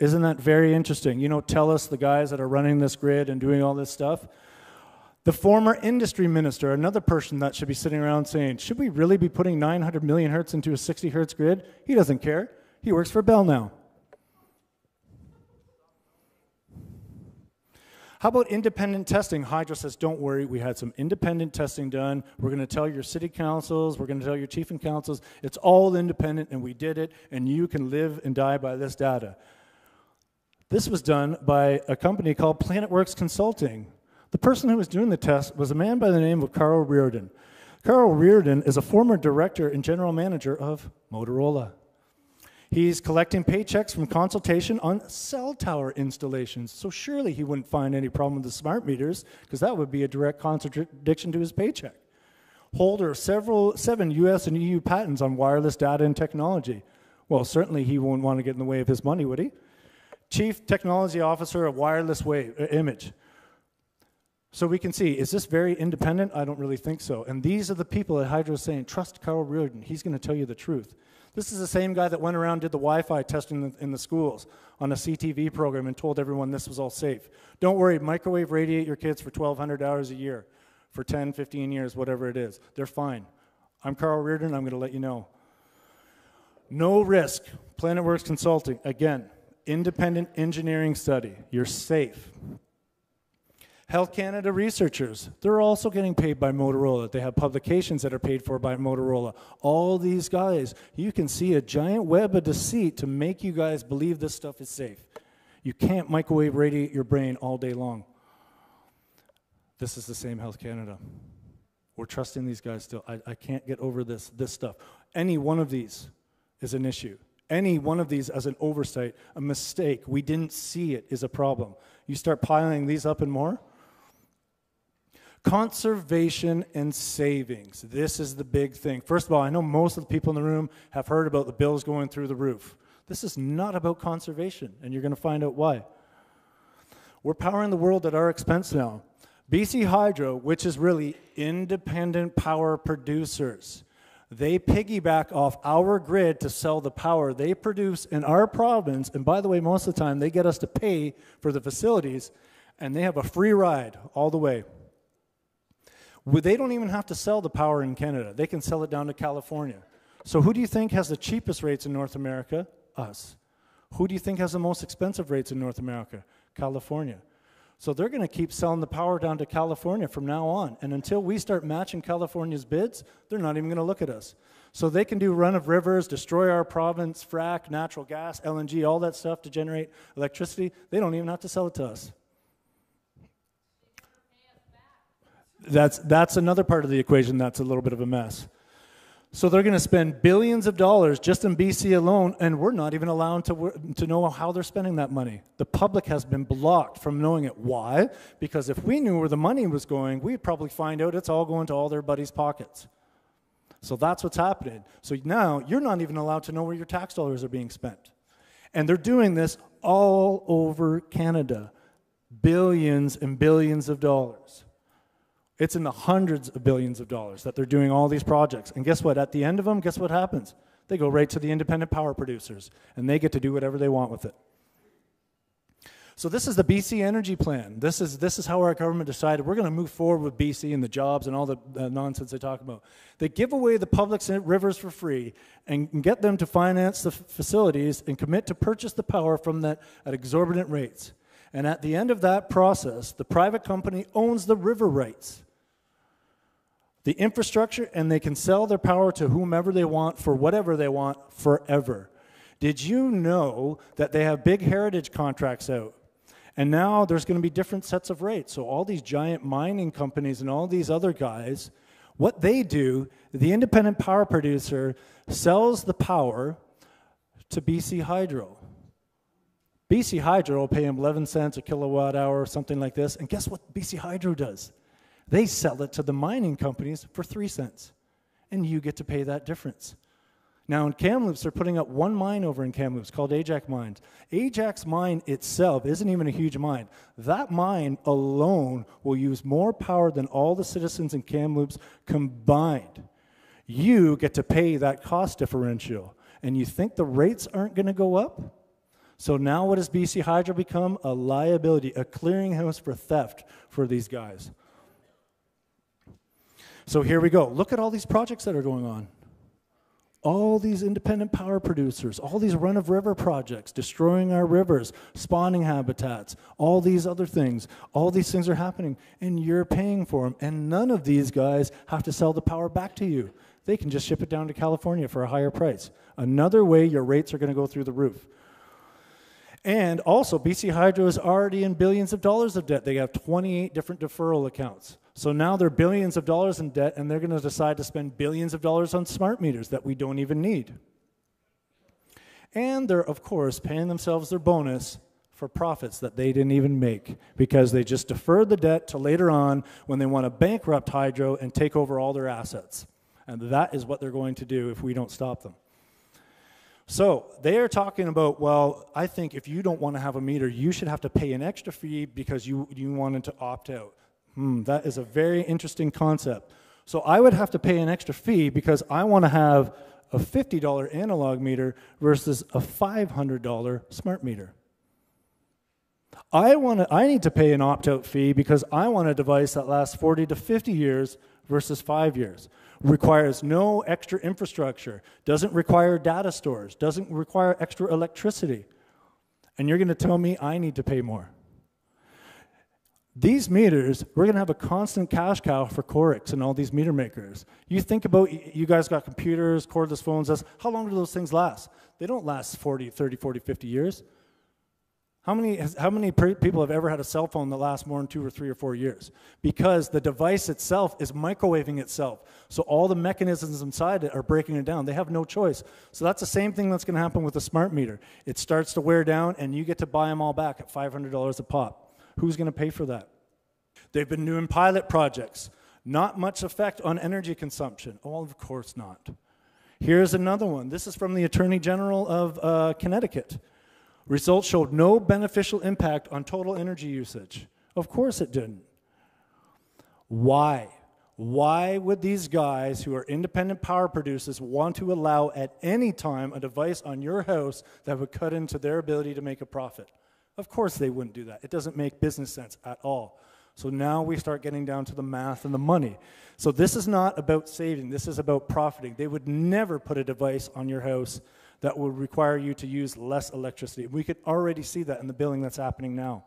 Isn't that very interesting? You know, TELUS, the guys that are running this grid and doing all this stuff. The former industry minister, another person that should be sitting around saying, should we really be putting 900 million hertz into a 60 hertz grid? He doesn't care. He works for Bell now. How about independent testing? Hydro says, don't worry, we had some independent testing done. We're going to tell your city councils, we're going to tell your chief and councils, it's all independent and we did it and you can live and die by this data. This was done by a company called PlanetWorks Consulting. The person who was doing the test was a man by the name of Carl Reardon. Carl Reardon is a former director and general manager of Motorola. He's collecting paychecks from consultation on cell tower installations. So surely he wouldn't find any problem with the smart meters, because that would be a direct contradiction to his paycheck. Holder of 7 US and EU patents on wireless data and technology. Well, certainly he won't want to get in the way of his money, would he? Chief Technology Officer of Wireless Image. So we can see, is this very independent? I don't really think so. And these are the people that Hydro is saying, trust Carl Reardon. He's going to tell you the truth. This is the same guy that went around, did the Wi-Fi testing in the schools on a CTV program and told everyone this was all safe. Don't worry, microwave radiate your kids for 1,200 hours a year, for 10, 15 years, whatever it is. They're fine. I'm Carl Reardon, I'm going to let you know. No risk, PlanetWorks Consulting. Again, independent engineering study. You're safe. Health Canada researchers, they're also getting paid by Motorola. They have publications that are paid for by Motorola. All these guys, you can see a giant web of deceit to make you guys believe this stuff is safe. You can't microwave radiate your brain all day long. This is the same Health Canada. We're trusting these guys still. I can't get over this stuff. Any one of these is an issue. Any one of these as an oversight, a mistake, we didn't see it, is a problem. You start piling these up and more. Conservation and savings. This is the big thing. First of all, I know most of the people in the room have heard about the bills going through the roof. This is not about conservation, and you're going to find out why. We're powering the world at our expense now. BC Hydro, which is really independent power producers, they piggyback off our grid to sell the power they produce in our province, and by the way, most of the time they get us to pay for the facilities, and they have a free ride all the way. They don't even have to sell the power in Canada. They can sell it down to California. So who do you think has the cheapest rates in North America? Us. Who do you think has the most expensive rates in North America? California. So they're going to keep selling the power down to California from now on. And until we start matching California's bids, they're not even going to look at us. So they can do run of rivers, destroy our province, frack, natural gas, LNG, all that stuff to generate electricity. They don't even have to sell it to us. That's another part of the equation that's a little bit of a mess. So they're going to spend billions of dollars just in BC alone, and we're not even allowed to know how they're spending that money. The public has been blocked from knowing it. Why? Because if we knew where the money was going, we'd probably find out it's all going to all their buddies' pockets. So that's what's happening. So now you're not even allowed to know where your tax dollars are being spent. And they're doing this all over Canada. Billions and billions of dollars. It's in the hundreds of billions of dollars that they're doing all these projects. And guess what? At the end of them, guess what happens? They go right to the independent power producers, and they get to do whatever they want with it. So this is the BC Energy Plan. This is how our government decided we're going to move forward with BC and the jobs and all the nonsense they talk about. They give away the public rivers for free and get them to finance the facilities and commit to purchase the power from that at exorbitant rates. And at the end of that process, the private company owns the river rights, the infrastructure, and they can sell their power to whomever they want for whatever they want forever. Did you know that they have big heritage contracts out? And now there's going to be different sets of rates. So all these giant mining companies and all these other guys, what they do, the independent power producer sells the power to BC Hydro. BC Hydro will pay them 11 cents a kilowatt hour or something like this. And guess what BC Hydro does? They sell it to the mining companies for 3 cents. And you get to pay that difference. Now in Kamloops, they're putting up one mine over in Kamloops called Ajax Mines. Ajax Mine itself isn't even a huge mine. That mine alone will use more power than all the citizens in Kamloops combined. You get to pay that cost differential. And you think the rates aren't going to go up? So now what does BC Hydro become? A liability, a clearinghouse for theft for these guys. So here we go. Look at all these projects that are going on. All these independent power producers, all these run-of-river projects, destroying our rivers, spawning habitats, all these other things. All these things are happening, and you're paying for them. And none of these guys have to sell the power back to you. They can just ship it down to California for a higher price. Another way your rates are going to go through the roof. And also, BC Hydro is already in billions of dollars of debt. They have 28 different deferral accounts. So now they're billions of dollars in debt, and they're going to decide to spend billions of dollars on smart meters that we don't even need. And they're, of course, paying themselves their bonus for profits that they didn't even make because they just deferred the debt to later on when they want to bankrupt Hydro and take over all their assets. And that is what they're going to do if we don't stop them. So they are talking about, well, I think if you don't want to have a meter, you should have to pay an extra fee because you wanted to opt out. That is a very interesting concept. So I would have to pay an extra fee because I want to have a $50 analog meter versus a $500 smart meter. I need to pay an opt-out fee because I want a device that lasts 40 to 50 years versus 5 years. Requires no extra infrastructure, doesn't require data stores, doesn't require extra electricity. And you're going to tell me I need to pay more. These meters, we're going to have a constant cash cow for Corix and all these meter makers. You think about, you guys got computers, cordless phones, how long do those things last? They don't last 40, 30, 40, 50 years. How many people have ever had a cell phone that lasts more than 2 or 3 or 4 years? Because the device itself is microwaving itself. So all the mechanisms inside it are breaking it down. They have no choice. So that's the same thing that's going to happen with a smart meter. It starts to wear down, and you get to buy them all back at $500 a pop. Who's going to pay for that? They've been doing pilot projects. Not much effect on energy consumption. Oh, of course not. Here's another one. This is from the Attorney General of Connecticut. Results showed no beneficial impact on total energy usage. Of course it didn't. Why? Why would these guys who are independent power producers want to allow at any time a device on your house that would cut into their ability to make a profit? Of course they wouldn't do that. It doesn't make business sense at all. So now we start getting down to the math and the money. So this is not about saving. This is about profiting. They would never put a device on your house that would require you to use less electricity. We could already see that in the billing that's happening now.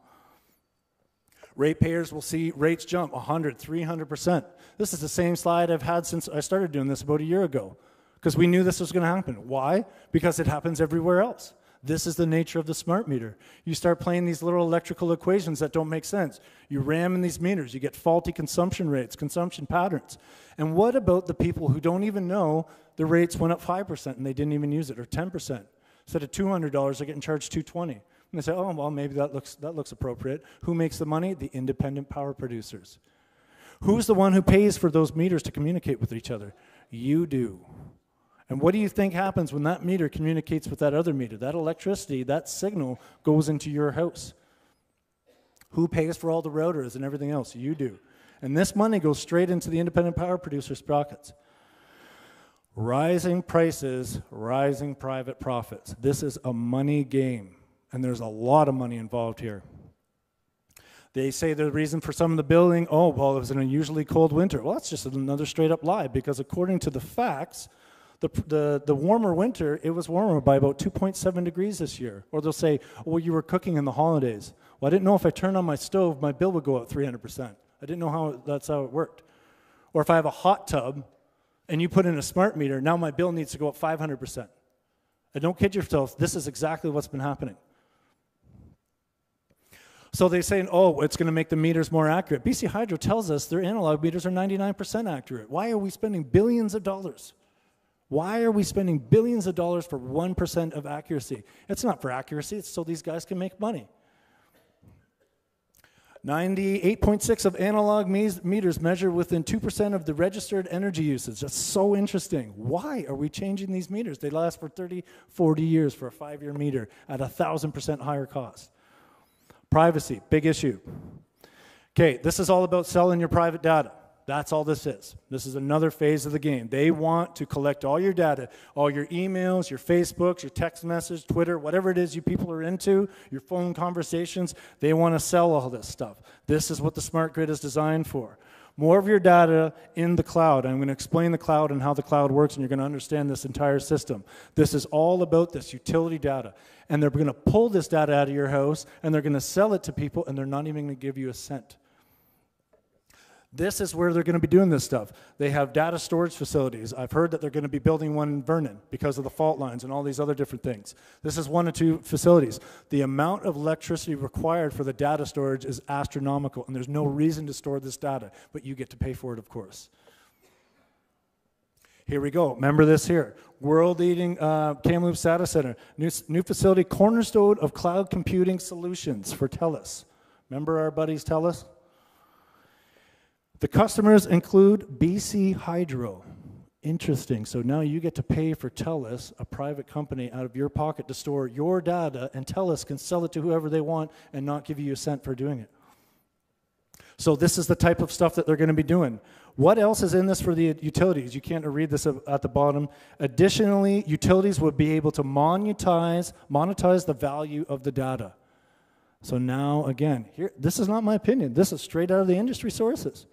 Ratepayers will see rates jump 100, 300%. This is the same slide I've had since I started doing this about a year ago, because we knew this was going to happen. Why? Because it happens everywhere else. This is the nature of the smart meter. You start playing these little electrical equations that don't make sense. You ram in these meters, you get faulty consumption rates, consumption patterns. And what about the people who don't even know the rates went up 5% and they didn't even use it, or 10%? Instead of $200, they're getting charged $220. And they say, oh, well, maybe that looks appropriate. Who makes the money? The independent power producers. Who's the one who pays for those meters to communicate with each other? You do. And what do you think happens when that meter communicates with that other meter? That electricity, that signal goes into your house. Who pays for all the routers and everything else? You do. And this money goes straight into the independent power producers' pockets. Rising prices, rising private profits. This is a money game, and there's a lot of money involved here. They say the reason for some of the billing, oh, well, it was an unusually cold winter. Well, that's just another straight-up lie, because according to the facts, the warmer winter, it was warmer by about 2.7 degrees this year. Or they'll say, well, you were cooking in the holidays. Well, I didn't know if I turned on my stove, my bill would go up 300%. I didn't know that's how it worked. Or if I have a hot tub and you put in a smart meter, now my bill needs to go up 500%. And don't kid yourself, this is exactly what's been happening. So they're saying, oh, it's going to make the meters more accurate. BC Hydro tells us their analog meters are 99% accurate. Why are we spending billions of dollars? Why are we spending billions of dollars for 1% of accuracy? It's not for accuracy, it's so these guys can make money. 98.6 of analog meters measure within 2% of the registered energy usage. That's so interesting. Why are we changing these meters? They last for 30, 40 years for a 5-year meter at 1,000% higher cost. Privacy, big issue. Okay, this is all about selling your private data. That's all this is. This is another phase of the game. They want to collect all your data, all your emails, your Facebooks, your text messages, Twitter, whatever it is you people are into, your phone conversations. They want to sell all this stuff. This is what the smart grid is designed for. More of your data in the cloud. I'm going to explain the cloud and how the cloud works, and you're going to understand this entire system. This is all about this utility data. And they're going to pull this data out of your house, and they're going to sell it to people, and they're not even going to give you a cent. This is where they're going to be doing this stuff. They have data storage facilities. I've heard that they're going to be building one in Vernon because of the fault lines and all these other different things. This is 1 or 2 facilities. The amount of electricity required for the data storage is astronomical, and there's no reason to store this data, but you get to pay for it, of course. Here we go. Remember this here. World-leading Kamloops Data Center. New facility, cornerstone of cloud computing solutions for TELUS. Remember our buddies TELUS? The customers include BC Hydro. Interesting. So now you get to pay for TELUS, a private company, out of your pocket to store your data, and TELUS can sell it to whoever they want and not give you a cent for doing it. So this is the type of stuff that they're going to be doing. What else is in this for the utilities? You can't read this at the bottom. Additionally, utilities would be able to monetize the value of the data. So now, again, here, this is not my opinion. This is straight out of the industry sources.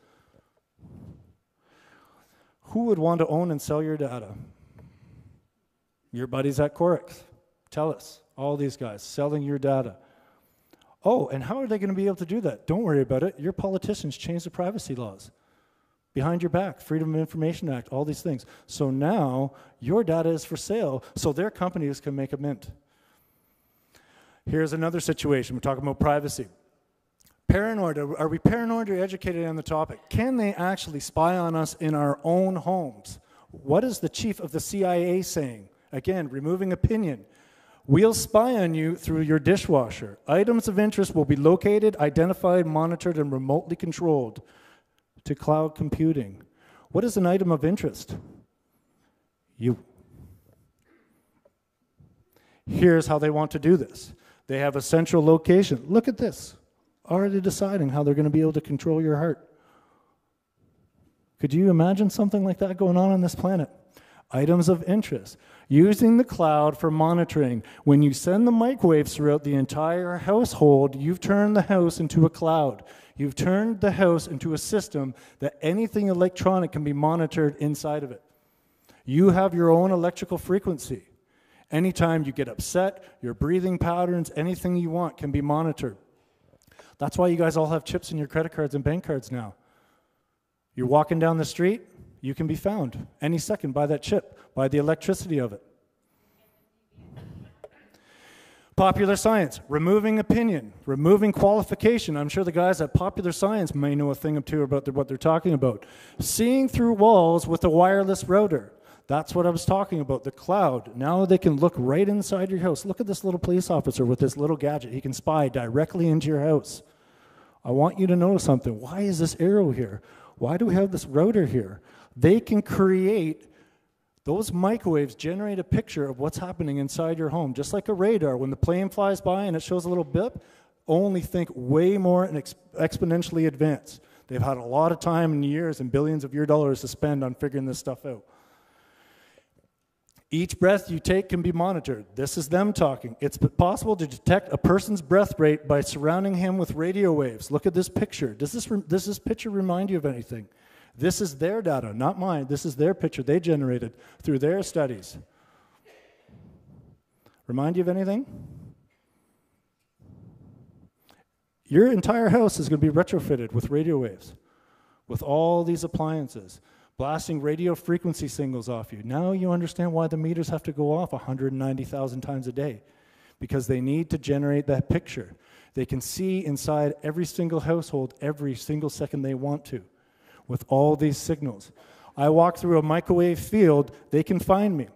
Who would want to own and sell your data? Your buddies at Corix, TELUS, all these guys selling your data. Oh, and how are they going to be able to do that? Don't worry about it. Your politicians changed the privacy laws. Behind your back, Freedom of Information Act, all these things. So now your data is for sale, so their companies can make a mint. Here's another situation. We're talking about privacy. Paranoid. Are we paranoid or educated on the topic? Can they actually spy on us in our own homes? What is the chief of the CIA saying? Again, removing opinion. We'll spy on you through your dishwasher. Items of interest will be located, identified, monitored, and remotely controlled to cloud computing. What is an item of interest? You. Here's how they want to do this. They have a central location. Look at this. Already deciding how they're going to be able to control your heart. Could you imagine something like that going on this planet? Items of interest. Using the cloud for monitoring. When you send the microwaves throughout the entire household, you've turned the house into a cloud. You've turned the house into a system that anything electronic can be monitored inside of it. You have your own electrical frequency. Anytime you get upset, your breathing patterns, anything you want can be monitored. That's why you guys all have chips in your credit cards and bank cards now. You're walking down the street, you can be found any second by that chip, by the electricity of it. Popular science, removing opinion, removing qualification. I'm sure the guys at Popular Science may know a thing or two about what they're talking about. Seeing through walls with a wireless router. That's what I was talking about, the cloud. Now they can look right inside your house. Look at this little police officer with this little gadget. He can spy directly into your house. I want you to know something. Why is this arrow here? Why do we have this router here? They can create, those microwaves generate a picture of what's happening inside your home. Just like a radar, when the plane flies by and it shows a little bip, only think way more and exponentially advanced. They've had a lot of time and years and billions of your dollars to spend on figuring this stuff out. Each breath you take can be monitored. This is them talking. It's possible to detect a person's breath rate by surrounding him with radio waves. Look at this picture. Does this picture remind you of anything? This is their data, not mine. This is their picture they generated through their studies. Remind you of anything? Your entire house is going to be retrofitted with radio waves, with all these appliances. Blasting radio frequency signals off you. Now you understand why the meters have to go off 190,000 times a day, because they need to generate that picture. They can see inside every single household every single second they want to with all these signals. I walk through a microwave field, they can find me.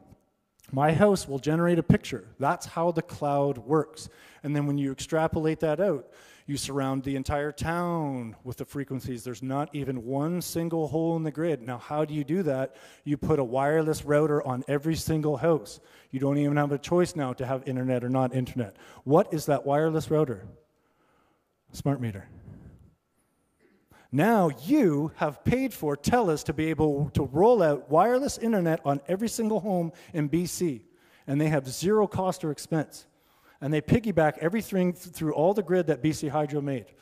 My house will generate a picture. That's how the cloud works. And then when you extrapolate that out, you surround the entire town with the frequencies. There's not even one single hole in the grid. Now, how do you do that? You put a wireless router on every single house. You don't even have a choice now to have internet or not internet. What is that wireless router? Smart meter. Now you have paid for TELUS to be able to roll out wireless internet on every single home in BC, and they have zero cost or expense. And they piggyback everything through all the grid that BC Hydro made.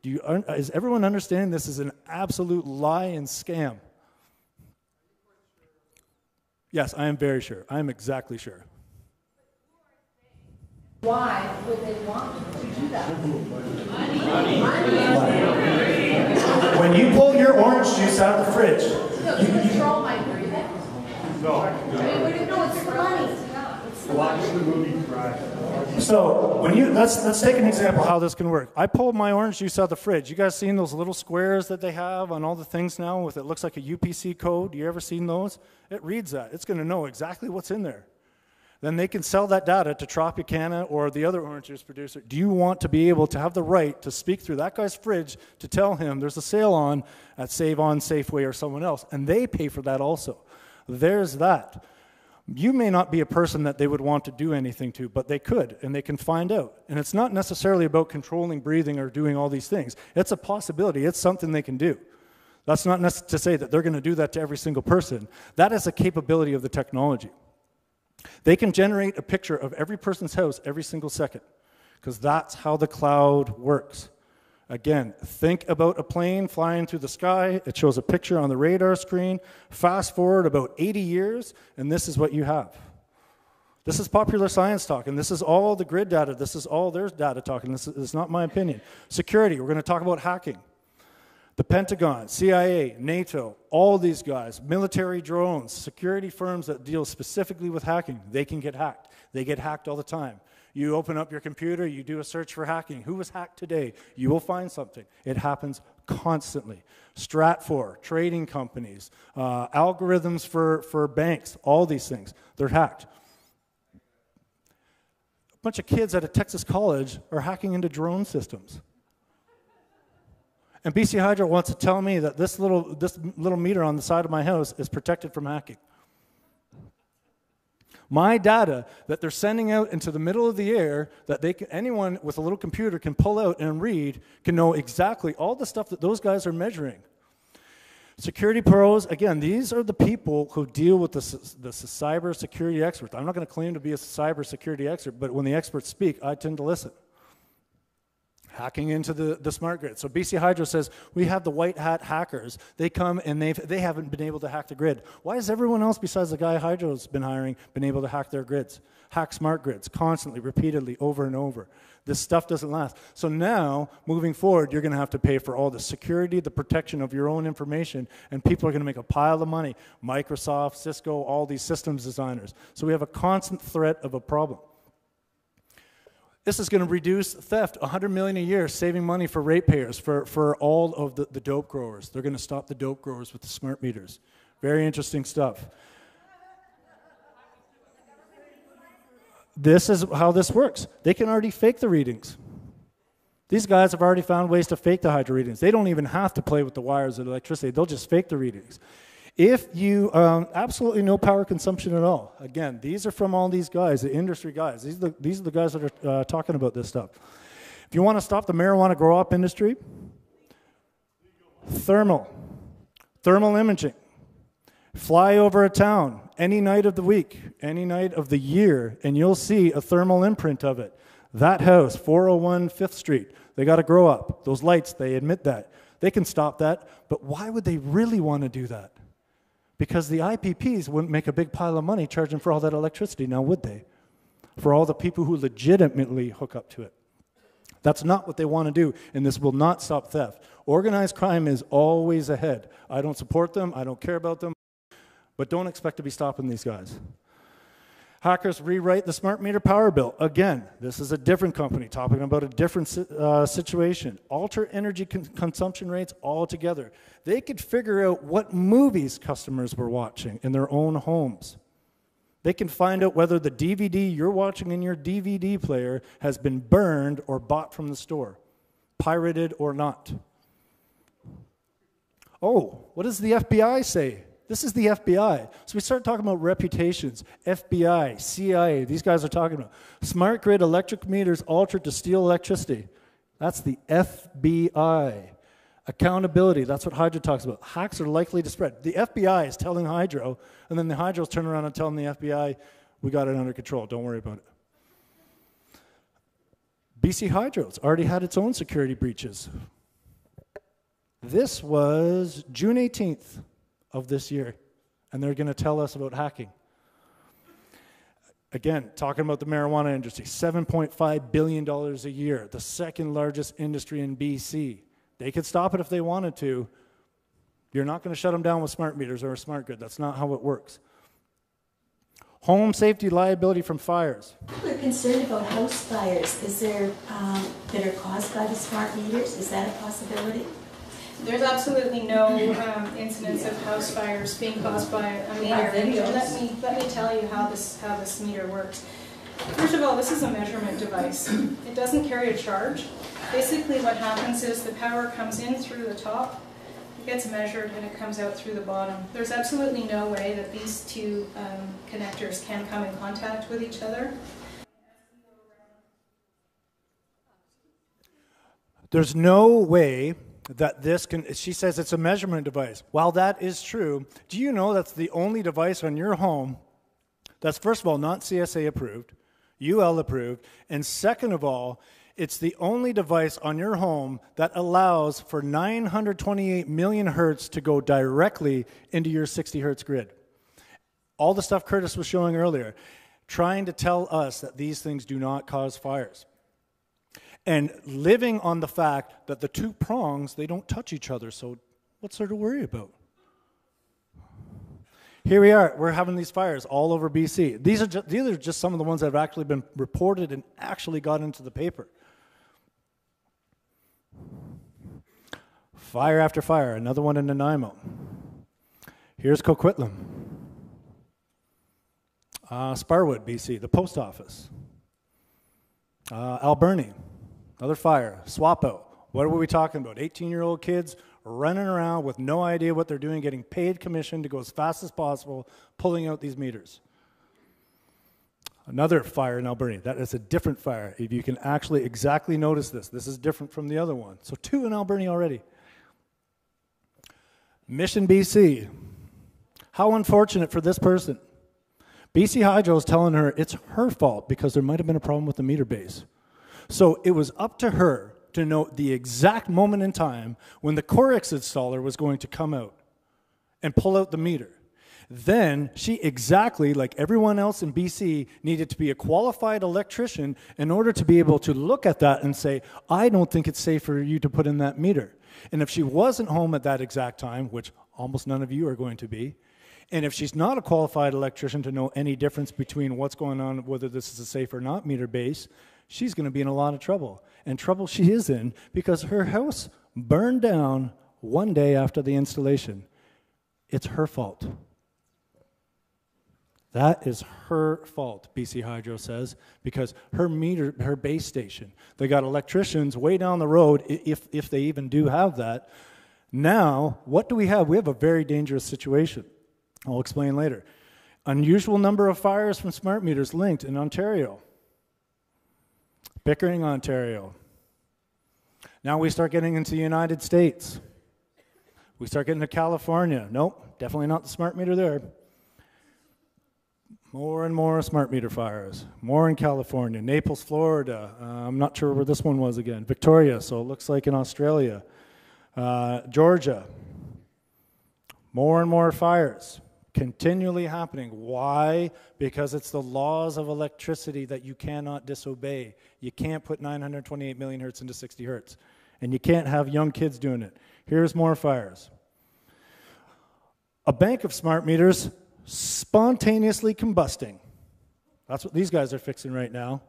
Is everyone understanding this is an absolute lie and scam? Yes, I am very sure. I am exactly sure. Why would they want to do that? When you pull your orange juice out of the fridge, No, you control my breathing. No. No, it's the money. It's the Watch money. the movie Crash. so when you let's take an example how this can work. I pulled my orange juice out of the fridge. You guys seen those little squares that they have on all the things now with it looks like a UPC code? You ever seen those? It reads that. It's going to know exactly what's in there. Then they can sell that data to Tropicana or the other orange juice producer. Do you want to be able to have the right to speak through that guy's fridge to tell him there's a sale on at Save On, Safeway, or someone else? And they pay for that also. There's that. You may not be a person that they would want to do anything to, but they could, and they can find out. And it's not necessarily about controlling breathing or doing all these things. It's a possibility. It's something they can do. That's not to say that they're going to do that to every single person. That is a capability of the technology. They can generate a picture of every person's house every single second, because that's how the cloud works. Again, think about a plane flying through the sky. It shows a picture on the radar screen. Fast forward about 80 years, and this is what you have. This is popular science talk, and this is all the grid data. This is all their data talk, and this is not my opinion. Security, we're going to talk about hacking. The Pentagon, CIA, NATO, all these guys, military drones, security firms that deal specifically with hacking, they can get hacked. They get hacked all the time. You open up your computer, you do a search for hacking. Who was hacked today? You will find something. It happens constantly. Stratfor, trading companies, algorithms for banks, all these things, they're hacked. A bunch of kids at a Texas college are hacking into drone systems. And BC Hydro wants to tell me that this little meter on the side of my house is protected from hacking. My data that they're sending out into the middle of the air, that anyone with a little computer can pull out and read, can know exactly all the stuff that those guys are measuring. Security pros, again, these are the people who deal with the cyber security experts. I'm not going to claim to be a cyber security expert, but when the experts speak, I tend to listen. Hacking into the smart grid. So BC Hydro says, we have the white hat hackers. They come and they haven't been able to hack the grid. Why has everyone else besides the guy Hydro's been hiring been able to hack their grids? Hack smart grids constantly, repeatedly, over and over. This stuff doesn't last. So now, moving forward, you're going to have to pay for all the security, the protection of your own information, and people are going to make a pile of money. Microsoft, Cisco, all these systems designers. So we have a constant threat of a problem. This is going to reduce theft, $100 million a year, saving money for ratepayers, for all of the dope growers. They're going to stop the dope growers with the smart meters. Very interesting stuff. This is how this works. They can already fake the readings. These guys have already found ways to fake the hydro readings. They don't even have to play with the wires of electricity. They'll just fake the readings. If you, absolutely no power consumption at all. Again, these are from all these guys, the industry guys. These are the guys that are talking about this stuff. If you want to stop the marijuana grow-up industry, thermal imaging. Fly over a town any night of the week, any night of the year, and you'll see a thermal imprint of it. That house, 401 5th Street, they got to grow up. Those lights, they admit that. They can stop that, but why would they really want to do that? Because the IPPs wouldn't make a big pile of money charging for all that electricity, now would they? For all the people who legitimately hook up to it. That's not what they want to do, and this will not stop theft. Organized crime is always ahead. I don't support them, I don't care about them, but don't expect to be stopping these guys. Hackers rewrite the smart meter power bill. Again, this is a different company talking about a different situation. Alter energy consumption rates altogether. They could figure out what movies customers were watching in their own homes. They can find out whether the DVD you're watching in your DVD player has been burned or bought from the store, pirated or not. Oh, what does the FBI say? This is the FBI. So we start talking about reputations. FBI, CIA, these guys are talking about smart grid electric meters altered to steal electricity. That's the FBI. Accountability, that's what Hydro talks about. Hacks are likely to spread. The FBI is telling Hydro, and then the Hydros turn around and tell the FBI, we got it under control, don't worry about it. BC Hydro's already had its own security breaches. This was June 18th of this year, and they're going to tell us about hacking. Again, talking about the marijuana industry, $7.5 billion a year, the second largest industry in BC. They could stop it if they wanted to. You're not going to shut them down with smart meters or a smart grid. That's not how it works. Home safety liability from fires. People are concerned about house fires. Is there that are caused by the smart meters? Is that a possibility? There's absolutely no incidents of house fires being caused by a meter. Let me tell you how this meter works. First of all, this is a measurement device. It doesn't carry a charge. Basically what happens is the power comes in through the top, it gets measured, and it comes out through the bottom. There's absolutely no way that these two connectors can come in contact with each other. There's no way that this can, she says it's a measurement device. While that is true, do you know that's the only device on your home that's, first of all, not CSA approved, UL approved, and second of all, it's the only device on your home that allows for 928 million hertz to go directly into your 60 hertz grid. All the stuff Curtis was showing earlier, trying to tell us that these things do not cause fires. And living on the fact that the two prongs, they don't touch each other, so what's there to worry about? Here we are, we're having these fires all over BC. These are just some of the ones that have actually been reported and actually got into the paper. Fire after fire, another one in Nanaimo. Here's Coquitlam. Sparwood, BC, the post office. Alberni, another fire. Swapo, what are we talking about? 18-year-old kids running around with no idea what they're doing, getting paid commission to go as fast as possible, pulling out these meters. Another fire in Alberni. That is a different fire. If you can actually exactly notice this, this is different from the other one. So 2 in Alberni already. Mission, BC. How unfortunate for this person. BC Hydro is telling her it's her fault because there might have been a problem with the meter base. So it was up to her to know the exact moment in time when the Corex installer was going to come out and pull out the meter. Then she exactly, like everyone else in BC, needed to be a qualified electrician in order to be able to look at that and say, I don't think it's safe for you to put in that meter. And if she wasn't home at that exact time, which almost none of you are going to be, and if she's not a qualified electrician to know any difference between what's going on, whether this is a safe or not meter base, she's going to be in a lot of trouble. And trouble she is in because her house burned down one day after the installation. It's her fault. That is her fault, BC Hydro says, because her meter, her base station, they got electricians way down the road, if they even do have that. Now, what do we have? We have a very dangerous situation. I'll explain later. Unusual number of fires from smart meters linked in Ontario. Pickering, Ontario. Now we start getting into the United States. We start getting to California. Nope, definitely not the smart meter there. More and more smart meter fires. More in California. Naples, Florida. I'm not sure where this one was again. Victoria, so it looks like in Australia. Georgia. More and more fires. Continually happening. Why? Because it's the laws of electricity that you cannot disobey. You can't put 928 million hertz into 60 hertz. And you can't have young kids doing it. Here's more fires. A bank of smart meters spontaneously combusting. That's what these guys are fixing right now.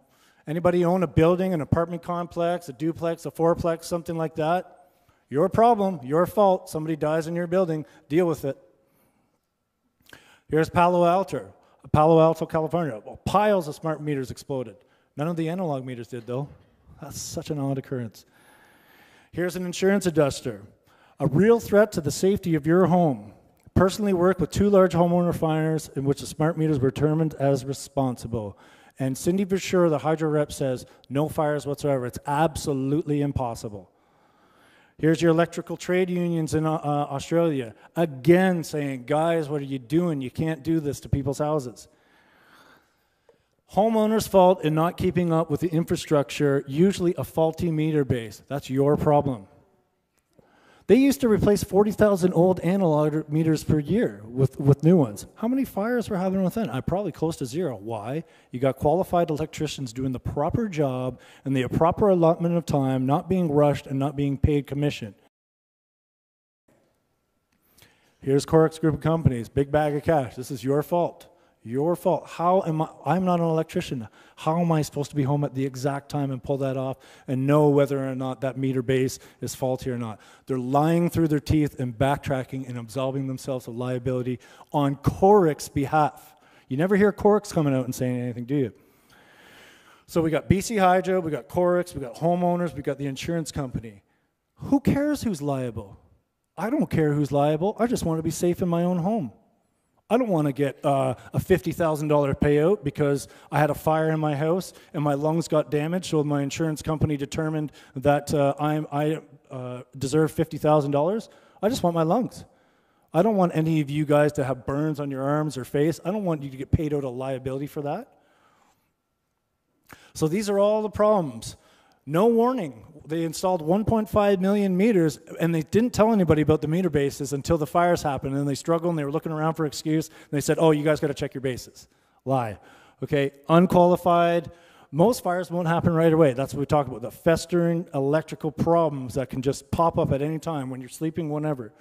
Anybody own a building, an apartment complex, a duplex, a fourplex, something like that? Your problem, your fault. Somebody dies in your building, deal with it. Here's Palo Alto, California. Well, piles of smart meters exploded. None of the analog meters did, though. That's such an odd occurrence. Here's an insurance adjuster. A real threat to the safety of your home. Personally worked with 2 large homeowner fires in which the smart meters were determined as responsible. And Cindy Versure, the hydro rep, says no fires whatsoever. It's absolutely impossible. Here's your electrical trade unions in Australia, again saying, guys, what are you doing? You can't do this to people's houses. Homeowners' fault in not keeping up with the infrastructure, usually a faulty meter base. That's your problem. They used to replace 40,000 old analog meters per year with new ones. How many fires were happening with that? Probably close to 0. Why? You got qualified electricians doing the proper job and the proper allotment of time, not being rushed and not being paid commission. Here's Corix Group of Companies, big bag of cash. This is your fault. Your fault. I'm not an electrician. How am I supposed to be home at the exact time and pull that off and know whether or not that meter base is faulty or not? They're lying through their teeth and backtracking and absolving themselves of liability on Corix's behalf. You never hear Corix coming out and saying anything, do you? So we got BC Hydro, we got Corix, we got homeowners, we got the insurance company. Who cares who's liable? I don't care who's liable. I just want to be safe in my own home. I don't want to get a $50,000 payout because I had a fire in my house and my lungs got damaged, so my insurance company determined that I deserve $50,000. I just want my lungs. I don't want any of you guys to have burns on your arms or face. I don't want you to get paid out a liability for that. So these are all the problems. No warning. They installed 1.5 million meters, and they didn't tell anybody about the meter bases until the fires happened, and they struggled, and they were looking around for an excuse, and they said, oh, you guys got to check your bases. Lie. Okay, unqualified. Most fires won't happen right away. That's what we talk about, the festering electrical problems that can just pop up at any time when you're sleeping, whenever.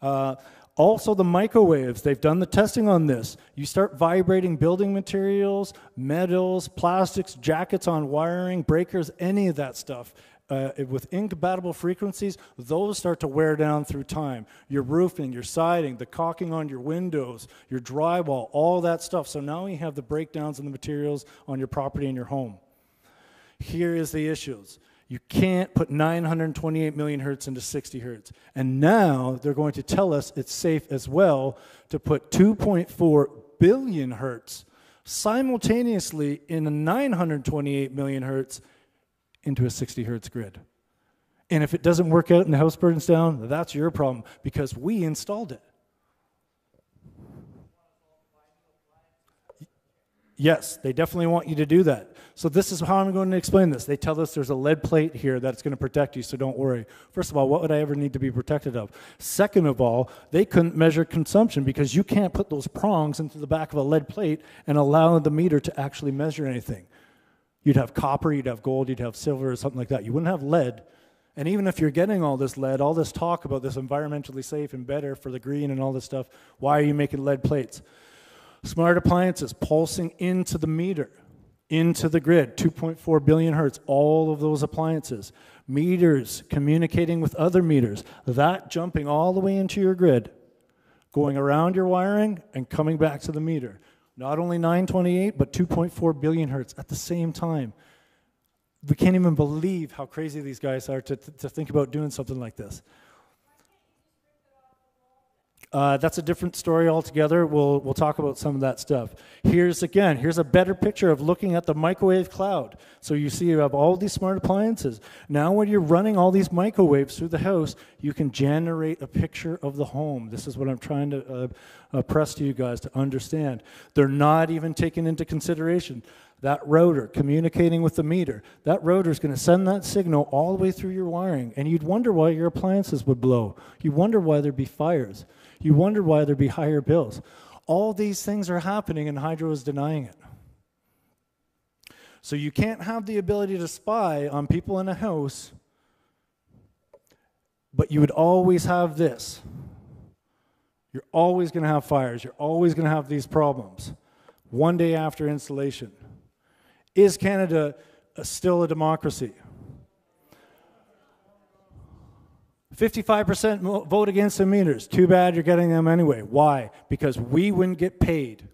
Also the microwaves, they've done the testing on this. You start vibrating building materials, metals, plastics, jackets on wiring, breakers, any of that stuff. With incompatible frequencies, those start to wear down through time. Your roofing, your siding, the caulking on your windows, your drywall, all that stuff. So now you have the breakdowns in the materials on your property and your home. Here is the issues. You can't put 928 million hertz into 60 hertz. And now they're going to tell us it's safe as well to put 2.4 billion hertz simultaneously in a 928 million hertz into a 60 hertz grid. And if it doesn't work out and the house burns down, that's your problem because we installed it. Yes, they definitely want you to do that. So this is how I'm going to explain this. They tell us there's a lead plate here that's going to protect you, so don't worry. First of all, what would I ever need to be protected of? Second of all, they couldn't measure consumption because you can't put those prongs into the back of a lead plate and allow the meter to actually measure anything. You'd have copper, you'd have gold, you'd have silver or something like that. You wouldn't have lead. And even if you're getting all this lead, all this talk about this environmentally safe and better for the green and all this stuff, why are you making lead plates? Smart appliances pulsing into the meter, into the grid, 2.4 billion hertz, all of those appliances. Meters communicating with other meters, that jumping all the way into your grid, going around your wiring and coming back to the meter. Not only 928, but 2.4 billion hertz at the same time. We can't even believe how crazy these guys are to think about doing something like this. That's a different story altogether. We'll talk about some of that stuff. Here's a better picture of looking at the microwave cloud. So you see you have all these smart appliances. Now when you're running all these microwaves through the house, you can generate a picture of the home. This is what I'm trying to press to you guys to understand. They're not even taking into consideration that router communicating with the meter. That router is going to send that signal all the way through your wiring, and you'd wonder why your appliances would blow. You wonder why there'd be fires. You wonder why there'd be higher bills. All these things are happening, and Hydro is denying it. So you can't have the ability to spy on people in a house, but you would always have this. You're always going to have fires. You're always going to have these problems. one day after installation. Is Canada still a democracy? 55% vote against the meters. Too bad you're getting them anyway. Why? Because we wouldn't get paid.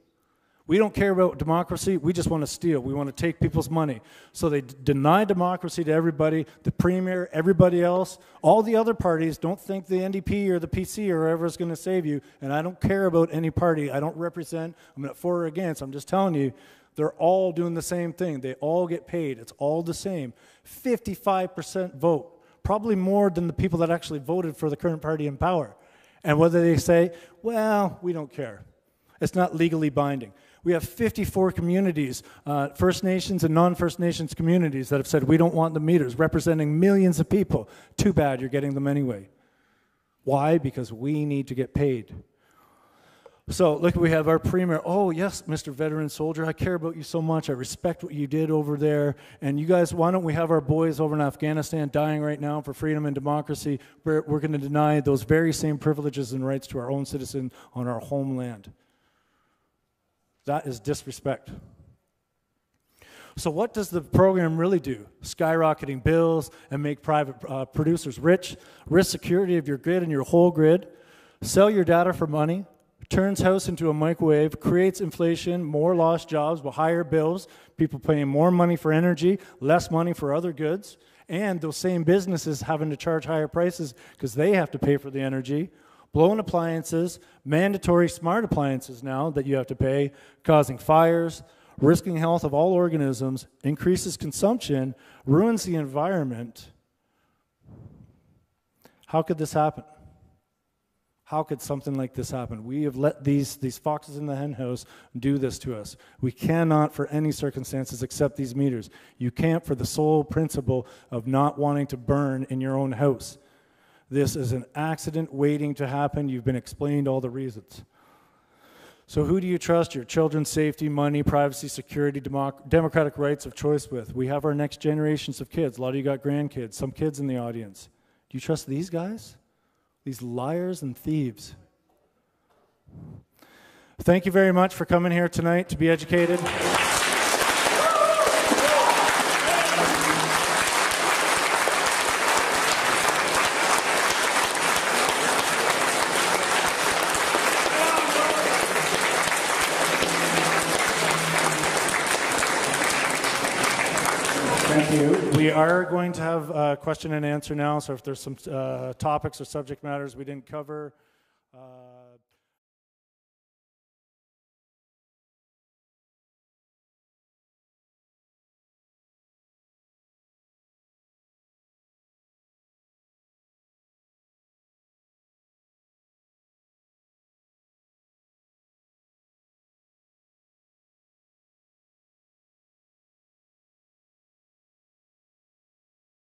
We don't care about democracy. We just want to steal. We want to take people's money. So they deny democracy to everybody, the premier, everybody else. All the other parties don't think the NDP or the PC or whoever is going to save you. And I don't care about any party. I don't represent. I'm not for or against. I'm just telling you, they're all doing the same thing. They all get paid. It's all the same. 55% vote. Probably more than the people that actually voted for the current party in power. And whether they say, well, we don't care. It's not legally binding. We have 54 communities, First Nations and non-First Nations communities that have said we don't want the meters, representing millions of people. Too bad you're getting them anyway. Why? Because we need to get paid. So look, we have our premier. Oh yes, Mr. Veteran Soldier, I care about you so much. I respect what you did over there. And you guys, why don't we have our boys over in Afghanistan dying right now for freedom and democracy? We're going to deny those very same privileges and rights to our own citizens on our homeland. That is disrespect. So what does the program really do? Skyrocketing bills and make private producers rich, risk security of your grid and your whole grid, sell your data for money, turns house into a microwave, creates inflation, more lost jobs with higher bills, people paying more money for energy, less money for other goods, and those same businesses having to charge higher prices because they have to pay for the energy. Blown appliances, mandatory smart appliances now that you have to pay, causing fires, risking health of all organisms, increases consumption, ruins the environment. How could this happen? How could something like this happen? We have let these foxes in the henhouse do this to us. We cannot, for any circumstances, accept these meters. You can't for the sole principle of not wanting to burn in your own house. This is an accident waiting to happen. You've been explained all the reasons. So who do you trust your children's safety, money, privacy, security, democratic rights of choice with? We have our next generations of kids. A lot of you got grandkids, some kids in the audience. Do you trust these guys? These liars and thieves. Thank you very much for coming here tonight to be educated. Thank you. We are going to have a question and answer now, so if there's some topics or subject matters we didn't cover,